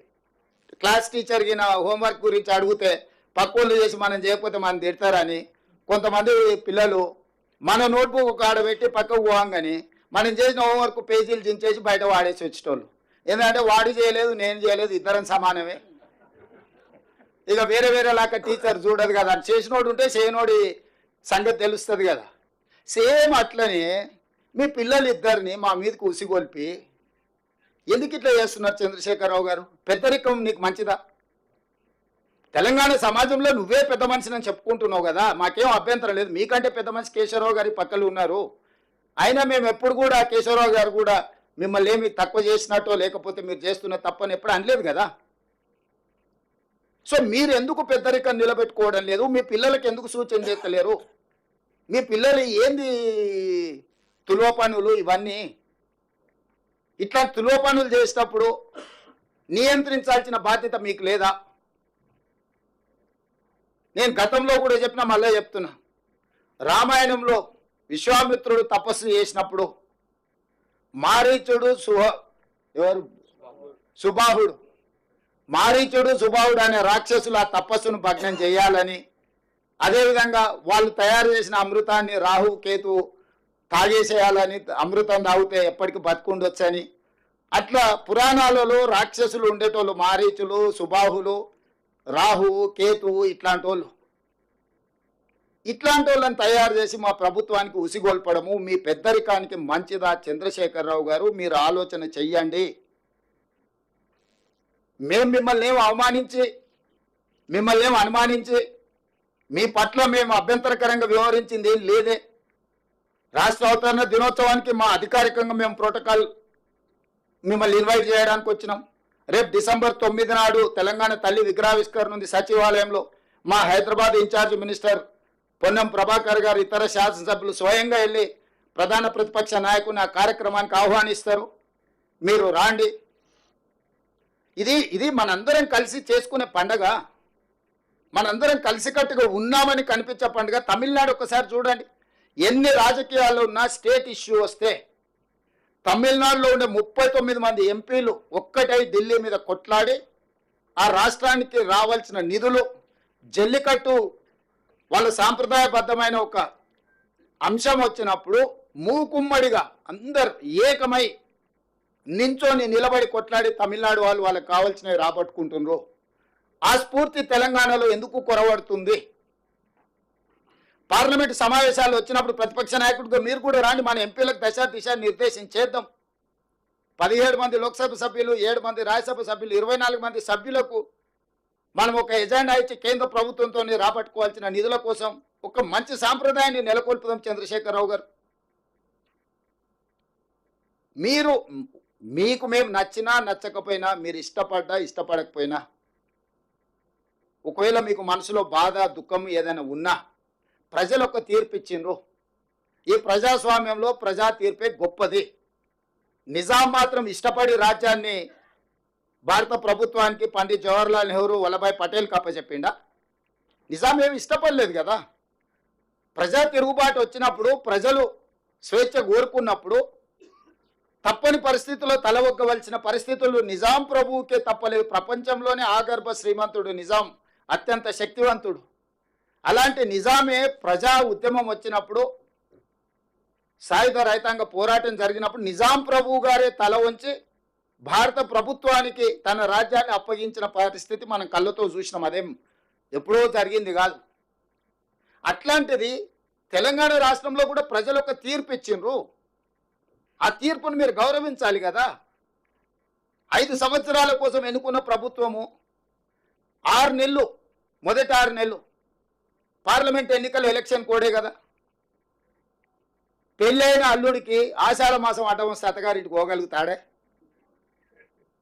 క్లాస్ టీచర్కి నా హోంవర్క్ గురించి అడిగితే పక్కోళ్ళు చేసి మనం చేయకపోతే మనం తిడతారని కొంతమంది పిల్లలు మన నోట్బుక్ ఒక ఆడబెట్టి పక్కకు పోగానే మనం చేసిన హోంవర్క్ పేజీలు చించేసి బయట వాడేసి వచ్చేటోళ్ళు. ఎందుకంటే వాడు చేయలేదు, నేను చేయలేదు, ఇద్దరం సమానమే. ఇక వేరే వేరేలాగా టీచర్ చూడదు కదా, చేసినోడు ఉంటే చేయనోడి సంగతి తెలుస్తుంది కదా. సేమ్ అట్లనే మీ పిల్లలు ఇద్దరిని మా మీదకి ఉసిగొల్పి ఎందుకు ఇట్లా చేస్తున్నారు చంద్రశేఖరరావు గారు? పెద్దరికం నీకు మంచిదా? తెలంగాణ సమాజంలో నువ్వే పెద్ద మనిషిని చెప్పుకుంటున్నావు కదా, మాకేం అభ్యంతరం లేదు. మీకంటే పెద్ద మనిషి కేశవరావు గారి పక్కలు ఉన్నారు. అయినా మేము ఎప్పుడు కూడా కేశవరావు గారు కూడా మిమ్మల్ని ఏమి తక్కువ చేసినట్టో లేకపోతే మీరు చేస్తున్న తప్పని ఎప్పుడు అనలేదు కదా. సో మీరు ఎందుకు పెద్దరికం నిలబెట్టుకోవడం లేదు? మీ పిల్లలకి ఎందుకు సూచన చేస్తలేరు? మీ పిల్లలు ఏంది తులువ పనులు ఇవన్నీ? ఇట్లా తులువ పనులు చేసేటప్పుడు నియంత్రించాల్సిన బాధ్యత మీకు లేదా? నేను గతంలో కూడా చెప్పినా, మళ్ళీ చెప్తున్నా. రామాయణంలో విశ్వామిత్రుడు తపస్సు చేసినప్పుడు మారీచుడు సుబాహుడు మారీచుడు సుబాహుడు అనే రాక్షసులు ఆ తపస్సును భగ్నం చేయాలని, అదేవిధంగా వాళ్ళు తయారు చేసిన అమృతాన్ని రాహు కేతు తాగేసేయాలని, అమృతం తాగితే ఎప్పటికీ బతుకుండొచ్చని, అట్లా పురాణాలలో రాక్షసులు ఉండేటోళ్ళు మారీచులు, సుబాహులు, రాహువు, కేతువు ఇట్లాంటి వాళ్ళని తయారు చేసి మా ప్రభుత్వానికి ఉసిగొల్పడము మీ పెద్దరికానికి మంచిదా? చంద్రశేఖరరావు గారు, మీరు ఆలోచన చెయ్యండి. మేము మిమ్మల్ని ఏం అనుమానించి మీ పట్ల మేము అభ్యంతరకరంగా వ్యవహరించింది ఏం లేదే. రాష్ట్ర అవతరణ దినోత్సవానికి మా అధికారికంగా మేము ప్రోటోకాల్ మిమ్మల్ని ఇన్వైట్ చేయడానికి వచ్చినాం. రేపు డిసెంబర్ 9 నాడు తెలంగాణ తల్లి విగ్రహావిష్కరణ ఉంది సచివాలయంలో. మా హైదరాబాద్ ఇన్ఛార్జ్ మినిస్టర్ పొన్నం ప్రభాకర్ గారు, ఇతర శాసనసభ్యులు స్వయంగా వెళ్ళి ప్రధాన ప్రతిపక్ష నాయకుని ఆ కార్యక్రమానికి ఆహ్వానిస్తారు. మీరు రాండి. ఇది మనందరం కలిసి చేసుకునే పండగ, మనందరం కలిసికట్టుగా ఉన్నామని కనిపించే పండుగ. తమిళనాడు ఒకసారి చూడండి, ఎన్ని రాజకీయాల్లో ఉన్నా స్టేట్ ఇష్యూ వస్తే తమిళనాడులో ఉండే 39 మంది ఎంపీలు ఒక్కటై ఢిల్లీ మీద కొట్లాడి ఆ రాష్ట్రానికి రావాల్సిన నిధులు, జల్లికట్టు వాళ్ళ సాంప్రదాయబద్ధమైన ఒక అంశం వచ్చినప్పుడు మూకుమ్మడిగా అందరు ఏకమై నించొని నిలబడి కొట్లాడి తమిళనాడు వాళ్ళకి కావాల్సినవి రాబట్టుకుంటున్నారు. ఆ స్ఫూర్తి తెలంగాణలో ఎందుకు కొరవడుతుంది? పార్లమెంటు సమావేశాలు వచ్చినప్పుడు ప్రతిపక్ష నాయకుడిగా మీరు కూడా రాండి, మన ఎంపీలకు దిశ నిర్దేశించేద్దాం. 17 మంది లోక్సభ సభ్యులు, 7 మంది రాజ్యసభ సభ్యులు, 24 మంది సభ్యులకు మనం ఒక ఎజెండా ఇచ్చి కేంద్ర ప్రభుత్వంతో రాబట్టుకోవాల్సిన నిధుల కోసం ఒక మంచి సాంప్రదాయాన్ని నెలకొల్పుదాం. చంద్రశేఖరరావు గారు, మీకు మేము నచ్చినా నచ్చకపోయినా, మీరు ఇష్టపడకపోయినా, ఒకవేళ మీకు మనసులో బాధ దుఃఖం ఏదైనా ఉన్నా ప్రజలు ఒక తీర్పు ఇచ్చిండ్రు. ఈ ప్రజాస్వామ్యంలో ప్రజా తీర్పే గొప్పది. నిజాం మాత్రం ఇష్టపడి రాజ్యాన్ని భారత ప్రభుత్వానికి పండిత్ జవహర్లాల్ నెహ్రూ, వల్లభాయ్ పటేల్కి అప్పచెప్పిండా? నిజాం ఏమి ఇష్టపడలేదు కదా. ప్రజా తిరుగుబాటు వచ్చినప్పుడు, ప్రజలు స్వేచ్ఛ కోరుకున్నప్పుడు తప్పని పరిస్థితుల్లో తల ఒగ్గవలసిన పరిస్థితులు నిజాం ప్రభువుకే తప్పలేదు. ప్రపంచంలోనే ఆగర్భ శ్రీమంతుడు నిజాం, అత్యంత శక్తివంతుడు. అలాంటి నిజామే ప్రజా ఉద్యమం వచ్చినప్పుడు, సాయుధ రైతాంగ పోరాటం జరిగినప్పుడు నిజాం ప్రభువు గారే తల వంచి భారత ప్రభుత్వానికి తన రాజ్యాన్ని అప్పగించిన పరిస్థితి మనం కళ్ళతో చూసినాం. అదేం ఎప్పుడో జరిగింది కాదు. అట్లాంటిది తెలంగాణ రాష్ట్రంలో కూడా ప్రజలు ఒక తీర్పు ఇచ్చిండ్రు. ఆ తీర్పును మీరు గౌరవించాలి కదా. 5 సంవత్సరాల కోసం ఎన్నుకున్న ప్రభుత్వము 6 నెలలు, మొదటి 6 నెలలు పార్లమెంట్ ఎన్నికల ఎలక్షన్ కోడే కదా. పెళ్ళైన అల్లుడికి ఆషాఢ మాసం అడ్డం వస్తే అత్తగారింటికి పోగలుగుతాడే?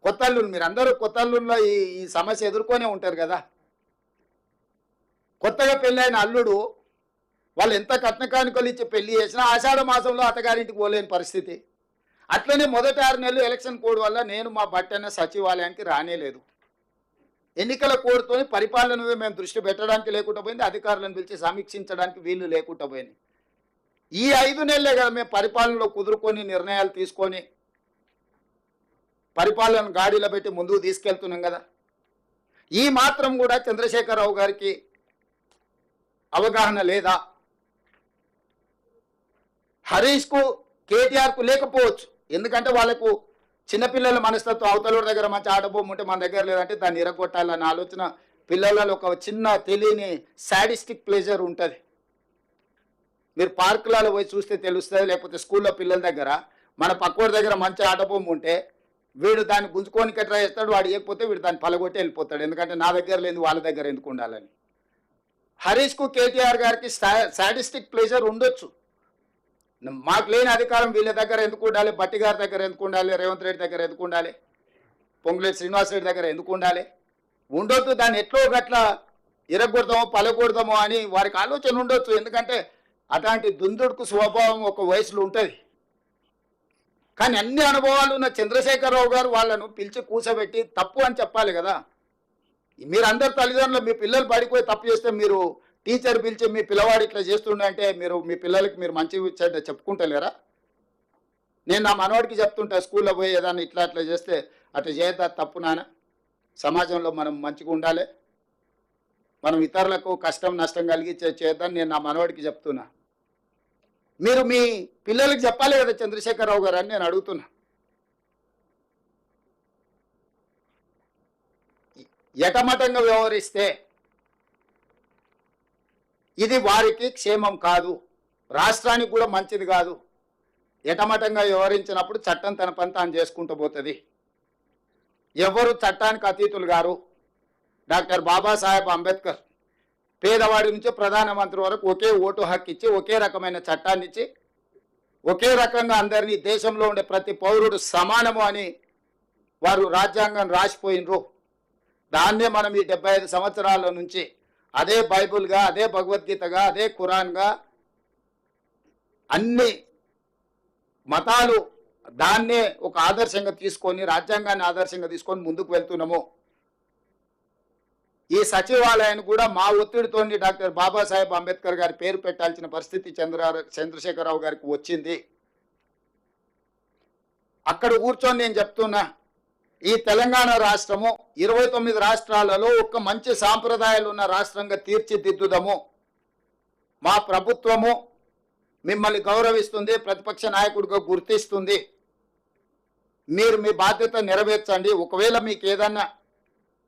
కొత్త అల్లుడు, మీరు అందరూ కొత్త అల్లుల్లో ఈ సమస్య ఎదుర్కొనే ఉంటారు కదా. కొత్తగా పెళ్ళైన అల్లుడు వాళ్ళు ఎంత కట్నకానుకలు ఇచ్చి పెళ్లి చేసినా ఆషాఢ మాసంలో అత్తగారింటికి పోలేని పరిస్థితి. అట్లనే మొదటి 6 నెలలు ఎలక్షన్ కోడ్ వల్ల నేను మా బట్టన్న సచివాలయానికి రానేలేదు. ఎన్నికల కోడ్తో పరిపాలన మీద మేము దృష్టి పెట్టడానికి లేకుండా పోయింది, అధికారులను పిలిచి సమీక్షించడానికి వీళ్ళు లేకుండా పోయింది. ఈ 5 నెలలే కదా మేము పరిపాలనలో కుదురుకొని నిర్ణయాలు తీసుకొని పరిపాలన గాడిలో పెట్టి ముందుకు తీసుకెళ్తున్నాం కదా. ఈ మాత్రం కూడా చంద్రశేఖరరావు గారికి అవగాహన లేదా? హరీష్కు, కేటీఆర్కు లేకపోవచ్చు. ఎందుకంటే వాళ్ళకు చిన్నపిల్లల మనస్తత్వం, అవతల దగ్గర మంచి ఆడబొమ్మ ఉంటే మన దగ్గర లేదంటే దాన్ని ఇరగొట్టాలన్న ఆలోచన పిల్లలలో ఒక చిన్న తెలియని సాడిస్టిక్ ప్లెజర్ ఉంటుంది. మీరు పార్కులలో పోయి చూస్తే తెలుస్తుంది. లేకపోతే స్కూల్లో పిల్లల దగ్గర మన పక్కోడి దగ్గర మంచి ఆటబొమ్మ ఉంటే వీడు దాన్ని గుంజుకోనికి ట్రై చేస్తాడు, వాడు ఇవ్వకపోతే వీడు దాన్ని పలగొట్టి వెళ్ళిపోతాడు. ఎందుకంటే నా దగ్గర లేదు వాళ్ళ దగ్గర ఎందుకు ఉండాలని. హరీష్కు, కేటీఆర్ గారికి సాడిస్టిక్ ప్లెజర్ ఉండొచ్చు. మాకు లేని అధికారం వీళ్ళ దగ్గర ఎందుకు ఉండాలి, బట్టి గారి దగ్గర ఎందుకు ఉండాలి, రేవంత్ రెడ్డి దగ్గర ఎందుకు ఉండాలి, పొంగులేటి శ్రీనివాస్ రెడ్డి దగ్గర ఎందుకు ఉండాలి? ఉండొద్దు. దాన్ని ఎట్లో గట్ల ఇరగొడదామో పలగొడదామో అని వారికి ఆలోచన ఉండొచ్చు. ఎందుకంటే అట్లాంటి దుందుడుకు స్వభావం ఒక వయసులో ఉంటుంది. కానీ అన్ని అనుభవాలు ఉన్న చంద్రశేఖరరావు గారు వాళ్ళను పిలిచి కూర్చోబెట్టి తప్పు అని చెప్పాలి కదా. మీరందరు తల్లిదండ్రులు మీ పిల్లలు పడిపోయి తప్పు చేస్తే మీరు టీచర్ పిలిచి మీ పిల్లవాడు ఇట్లా చేస్తుండే అంటే మీరు మీ పిల్లలకి మీరు మంచి చెప్పుకుంటలేరా? నేను నా మనవాడికి చెప్తుంటా, స్కూల్లో పోయి ఏదన్నా ఇట్లా చేస్తే అట్లా చేయద్దా తప్పు నాన్న, సమాజంలో మనం మంచిగా ఉండాలి, మనం ఇతరులకు కష్టం నష్టం కలిగించే చేద్దాం నేను నా మనవాడికి చెప్తున్నా. మీరు మీ పిల్లలకి చెప్పాలి కదా చంద్రశేఖరరావు గారు అని నేను అడుగుతున్నా. ఎటమటంగా వ్యవహరిస్తే ఇది వారికి క్షేమం కాదు, రాష్ట్రానికి కూడా మంచిది కాదు. ఎటమటంగా వ్యవహరించినప్పుడు చట్టం తన పని తాను చేసుకుంటూ పోతుంది. ఎవరు చట్టానికి అతీతులు గారు. డాక్టర్ బాబాసాహెబ్ అంబేద్కర్ పేదవాడి నుంచి ప్రధానమంత్రి వరకు ఒకే ఓటు హక్కు ఇచ్చి, ఒకే రకమైన చట్టాన్ని ఇచ్చి, ఒకే రకంగా అందరినీ దేశంలో ఉండే ప్రతి పౌరుడు సమానము అని వారు రాజ్యాంగం రాసిపోయినరు. దాన్నే మనం ఈ 75 సంవత్సరాల నుంచి అదే బైబుల్గా, అదే భగవద్గీతగా, అదే ఖురాన్గా, అన్ని మతాలు దాన్నే ఒక ఆదర్శంగా తీసుకొని, రాజ్యాంగాన్ని ఆదర్శంగా తీసుకొని ముందుకు వెళ్తున్నాము. ఈ సచివాలయాన్ని కూడా మా ఒత్తిడితో డాక్టర్ బాబాసాహెబ్ అంబేద్కర్ గారి పేరు పెట్టాల్సిన పరిస్థితి చంద్రశేఖరరావు గారికి వచ్చింది. అక్కడ కూర్చొని నేను చెప్తున్నా, ఈ తెలంగాణ రాష్ట్రము 29 రాష్ట్రాలలో ఒక మంచి సాంప్రదాయాలు ఉన్న రాష్ట్రంగా తీర్చిదిద్దుదాము. మా ప్రభుత్వము మిమ్మల్ని గౌరవిస్తుంది, ప్రతిపక్ష నాయకుడిగా గుర్తిస్తుంది. మీరు మీ బాధ్యత నెరవేర్చండి. ఒకవేళ మీకు ఏదన్నా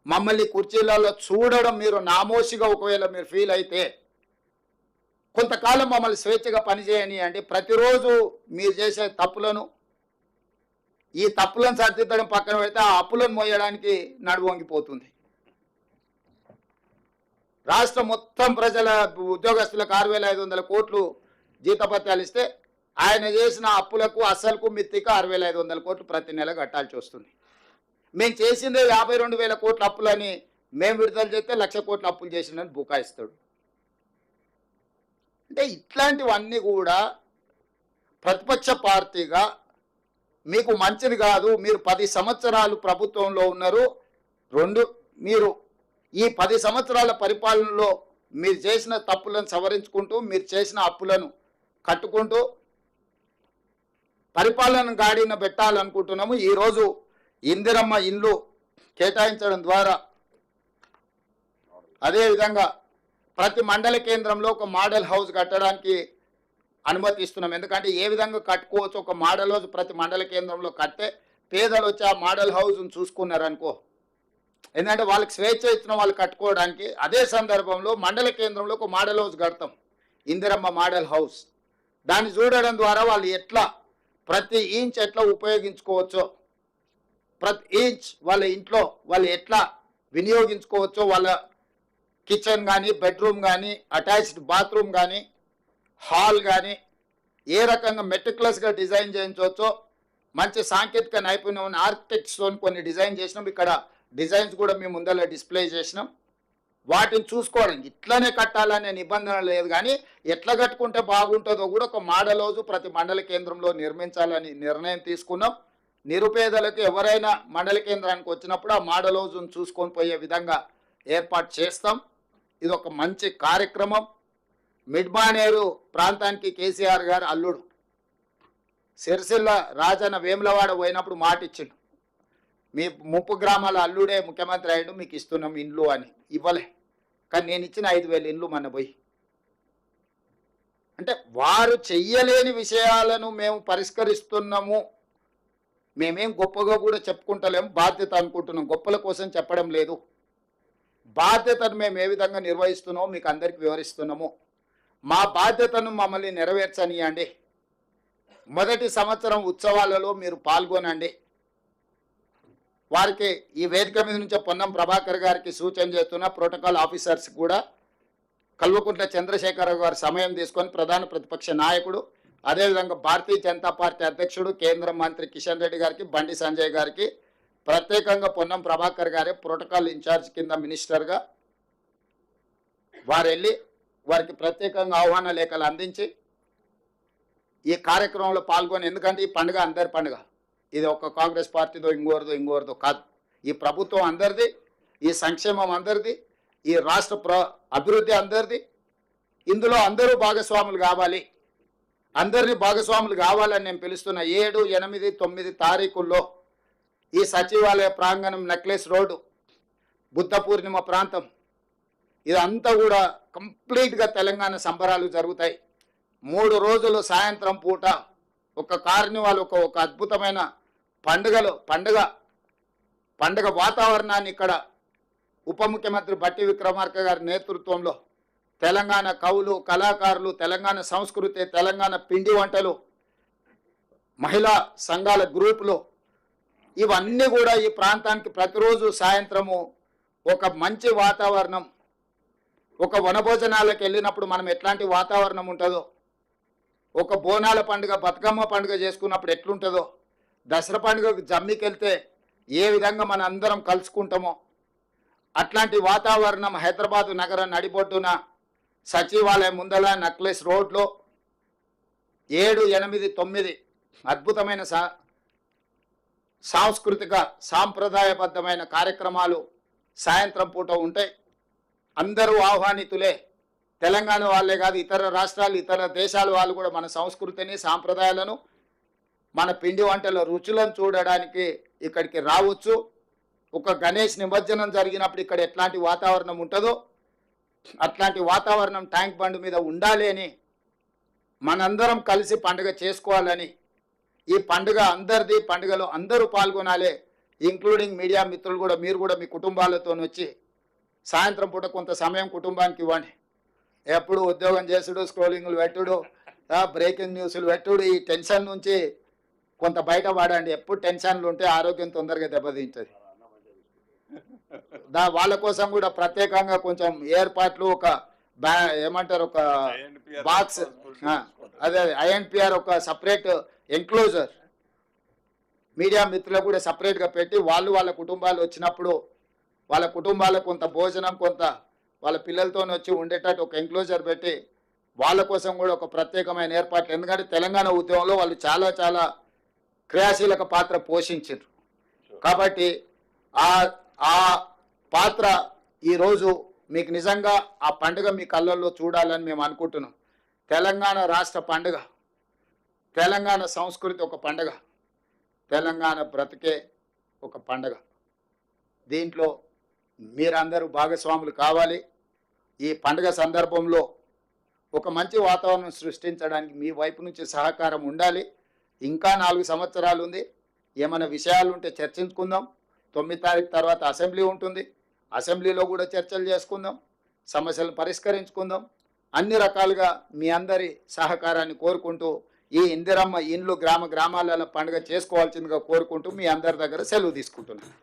మమ్మల్ని కుర్చీలలో చూడడం మీరు నామోషిగా ఒకవేళ మీరు ఫీల్ అయితే కొంతకాలం మమ్మల్ని స్వేచ్ఛగా పనిచేయనియండి. ప్రతిరోజు మీరు చేసే తప్పులను, ఈ తప్పులను సరిదిద్దడం పక్కన పెడితే ఆ అప్పులను మోయడానికి నడువు వంగిపోతుంది. రాష్ట్రం మొత్తం ప్రజల ఉద్యోగస్తులకు 6,500 కోట్లు జీతభత్యాలు ఇస్తే ఆయన చేసిన అప్పులకు అసలుకు మిత్తికి 6,500 కోట్లు ప్రతి నెల కట్టాల్సి వస్తుంది. మేము చేసిందే 52,000 కోట్ల అప్పులని మేము విడుదల చేస్తే 1,00,000 కోట్ల అప్పులు చేసిందని బుకాయిస్తాడు. అంటే ఇట్లాంటివన్నీ కూడా ప్రతిపక్ష పార్టీగా మీకు మంచిది కాదు. మీరు 10 సంవత్సరాలు ప్రభుత్వంలో ఉన్నారు. మీరు ఈ 10 సంవత్సరాల పరిపాలనలో మీరు చేసిన తప్పులను సవరించుకుంటూ, మీరు చేసిన అప్పులను కట్టుకుంటూ పరిపాలన గాడిన పెట్టాలనుకుంటున్నాము. ఈరోజు ఇందిరమ్మ ఇండ్లు కేటాయించడం ద్వారా, అదేవిధంగా ప్రతి మండల కేంద్రంలో ఒక మోడల్ హౌస్ కట్టడానికి అనుమతి ఇస్తున్నాం. ఎందుకంటే ఏ విధంగా కట్టుకోవచ్చు, ఒక మోడల్ హౌస్ ప్రతి మండల కేంద్రంలో కడితే పేదలు వచ్చి ఆ మోడల్ హౌస్ను చూసుకున్నారనుకో, ఎందుకంటే వాళ్ళకి స్వేచ్ఛ ఇచ్చిన వాళ్ళు కట్టుకోవడానికి. అదే సందర్భంలో మండల కేంద్రంలో ఒక మోడల్ హౌస్ కడతాం, ఇందిరమ్మ మోడల్ హౌస్. దాన్ని చూడడం ద్వారా వాళ్ళు ఎట్లా ప్రతి ఇంచ్ ఎట్లా ఉపయోగించుకోవచ్చో, ప్రతి ఇంచ్ వాళ్ళ ఇంట్లో వాళ్ళు ఎట్లా వినియోగించుకోవచ్చో, వాళ్ళ కిచెన్ కానీ, బెడ్రూమ్ కానీ, అటాచ్డ్ బాత్రూమ్ కానీ, హాల్ కానీ ఏ రకంగా మెటిక్యులస్గా డిజైన్ చేయించవచ్చో, మంచి సాంకేతిక నైపుణ్యం ఉన్న ఆర్కిటెక్ట్స్తో కొన్ని డిజైన్ చేసినాం. ఇక్కడ డిజైన్స్ కూడా మేము ముందర డిస్ప్లే చేసినాం. వాటిని చూసుకోవడం ఇట్లనే కట్టాలనే నిబంధన లేదు, కానీ ఎట్లా కట్టుకుంటే బాగుంటుందో కూడా ఒక మోడల్ హౌస్ ప్రతి మండల కేంద్రంలో నిర్మించాలని నిర్ణయం తీసుకున్నాం. నిరుపేదలకు ఎవరైనా మండల కేంద్రానికి వచ్చినప్పుడు ఆ మోడల్ హౌస్ను చూసుకొని పోయే విధంగా ఏర్పాటు చేస్తాం. ఇది ఒక మంచి కార్యక్రమం. మిడ్మానేరు ప్రాంతానికి కేసీఆర్ గారు అల్లుడు సిరిసిల్ల రాజన్న వేములవాడ పోయినప్పుడు మాట ఇచ్చిండు, మీ ముప్పు గ్రామాల అల్లుడే ముఖ్యమంత్రి అయ్యాడు, మీకు ఇస్తున్నాం ఇండ్లు అని. ఇవ్వలే, కానీ నేను ఇచ్చిన 5,000 ఇండ్లు మన పోయి. అంటే వారు చెయ్యలేని విషయాలను మేము పరిష్కరిస్తున్నాము. మేమేం గొప్పగా కూడా చెప్పుకుంటలేము, బాధ్యత అనుకుంటున్నాం. గొప్పల కోసం చెప్పడం లేదు. బాధ్యతను మేము ఏ విధంగా నిర్వహిస్తున్నామో మీకు అందరికీ వివరిస్తున్నాము. మా బాధ్యతను మమ్మల్ని నెరవేర్చనియండి. మొదటి సంవత్సరం ఉత్సవాలలో మీరు పాల్గొనండి. వారికి ఈ వేదిక మీద నుంచి పొన్నం ప్రభాకర్ గారికి సూచన చేస్తున్న ప్రోటోకాల్ ఆఫీసర్స్ కూడా కల్వకుంట్ల చంద్రశేఖరరావు గారు సమయం తీసుకొని ప్రధాన ప్రతిపక్ష నాయకుడు, అదేవిధంగా భారతీయ జనతా పార్టీ అధ్యక్షుడు కేంద్ర మంత్రి కిషన్ రెడ్డి గారికి, బండి సంజయ్ గారికి, ప్రత్యేకంగా పొన్నం ప్రభాకర్ గారే ప్రోటోకాల్ ఇన్ఛార్జ్ కింద మినిస్టర్గా వారు వెళ్ళి వారికి ప్రత్యేకంగా ఆహ్వాన లేఖలు అందించి ఈ కార్యక్రమంలో పాల్గొని, ఎందుకంటే ఈ పండుగ అందరి పండుగ, ఇది ఒక కాంగ్రెస్ పార్టీదో ఇంకోరిదో కాదు. ఈ ప్రభుత్వం అందరిది, ఈ సంక్షేమం అందరిది, ఈ రాష్ట్ర అభివృద్ధి అందరిది. ఇందులో అందరూ భాగస్వాములు కావాలి. అందరినీ భాగస్వాములు కావాలని నేను పిలుస్తున్న 7, 8, 9 తారీఖుల్లో ఈ సచివాలయ ప్రాంగణం నెక్లెస్ రోడ్డు బుద్ధ పూర్ణిమ ప్రాంతం, ఇదంతా కూడా కంప్లీట్గా తెలంగాణ సంబరాలు జరుగుతాయి. 3 రోజులు సాయంత్రం పూట ఒక కార్నివాల్, ఒక అద్భుతమైన పండుగ వాతావరణాన్ని ఇక్కడ ఉప ముఖ్యమంత్రి బట్టి విక్రమార్క గారి నేతృత్వంలో తెలంగాణ కవులు, కళాకారులు, తెలంగాణ సంస్కృతి, తెలంగాణ పిండి వంటలు, మహిళా సంఘాల గ్రూపులు, ఇవన్నీ కూడా ఈ ప్రాంతానికి ప్రతిరోజు సాయంత్రము ఒక మంచి వాతావరణం, ఒక వనభోజనాలకు వెళ్ళినప్పుడు మనం ఎట్లాంటి వాతావరణం ఉంటుందో, ఒక బోనాల పండుగ, బతుకమ్మ పండుగ చేసుకున్నప్పుడు ఎట్లుంటుందో, దసరా పండుగకు జమ్మికి వెళ్తే ఏ విధంగా మన అందరం కలుసుకుంటామో అట్లాంటి వాతావరణం హైదరాబాదు నగరం నడిబొడ్డున సచివాలయం ముందల నక్లెస్ రోడ్లో 7, 8, 9 అద్భుతమైన సాంస్కృతిక సాంప్రదాయబద్ధమైన కార్యక్రమాలు సాయంత్రం పూట ఉంటాయి. అందరూ ఆహ్వానితులే. తెలంగాణ వాళ్ళే కాదు, ఇతర రాష్ట్రాలు, ఇతర దేశాల వాళ్ళు కూడా మన సంస్కృతిని, సాంప్రదాయాలను, మన పిండి వంటల రుచులను చూడడానికి ఇక్కడికి రావచ్చు. ఒక గణేష్ నిమజ్జనం జరిగినప్పుడు ఇక్కడ ఎట్లాంటి వాతావరణం ఉంటుందో అట్లాంటి వాతావరణం ట్యాంక్ బండ్ మీద ఉండాలి అని, మనందరం కలిసి పండుగ చేసుకోవాలని, ఈ పండుగ అందరిది, పండుగలో అందరూ పాల్గొనాలి, ఇంక్లూడింగ్ మీడియా మిత్రులు కూడా. మీరు కూడా మీ కుటుంబాలతో వచ్చి సాయంత్రం పూట కొంత సమయం కుటుంబానికి ఇవ్వండి. ఎప్పుడు ఉద్యోగం చేసుడు, స్క్రోలింగ్లు పెట్టుడు, బ్రేకింగ్ న్యూస్లు పెట్టుడు, ఈ టెన్షన్ నుంచి కొంత బయట పడండి. ఎప్పుడు టెన్షన్లు ఉంటే ఆరోగ్యం తొందరగా దెబ్బతింటుంది. వాళ్ళ కోసం కూడా ప్రత్యేకంగా కొంచెం ఏర్పాట్లు, ఒక ఏమంటారు, ఒక బాక్స్, అదే ఐఎన్పిఆర్, ఒక సపరేట్ ఎంక్లోజర్ మీడియా మిత్రులకు కూడా సపరేట్గా పెట్టి, వాళ్ళ కుటుంబాలు వచ్చినప్పుడు వాళ్ళ కుటుంబాలకు కొంత భోజనం, కొంత వాళ్ళ పిల్లలతో వచ్చి ఉండేటట్టు ఒక ఎంక్లోజర్ పెట్టి వాళ్ళ కోసం కూడా ఒక ప్రత్యేకమైన ఏర్పాట్లు. ఎందుకంటే తెలంగాణ ఉద్యమంలో వాళ్ళు చాలా చాలా క్రియాశీలక పాత్ర పోషించారు. కాబట్టి ఆ పాత్ర ఈరోజు మీకు నిజంగా ఆ పండుగ మీ కళ్ళల్లో చూడాలని మేము అనుకుంటున్నాం. తెలంగాణ రాష్ట్ర పండుగ, తెలంగాణ సంస్కృతి ఒక పండుగ, తెలంగాణ బ్రతికే ఒక పండుగ. దీంట్లో మీరందరూ భాగస్వాములు కావాలి. ఈ పండుగ సందర్భంలో ఒక మంచి వాతావరణం సృష్టించడానికి మీ వైపు నుంచి సహకారం ఉండాలి. ఇంకా 4 సంవత్సరాలు ఉంది. ఏమైనా విషయాలు ఉంటే చర్చించుకుందాం. 9 తారీఖు తర్వాత అసెంబ్లీ ఉంటుంది. అసెంబ్లీలో కూడా చర్చలు చేసుకుందాం, సమస్యలను పరిష్కరించుకుందాం. అన్ని రకాలుగా మీ అందరి సహకారాన్ని కోరుకుంటూ ఈ ఇందిరమ్మ ఇండ్లు గ్రామాలలో పండుగ చేసుకోవాల్సిందిగా కోరుకుంటూ మీ అందరి దగ్గర సెలవు తీసుకుంటున్నాను.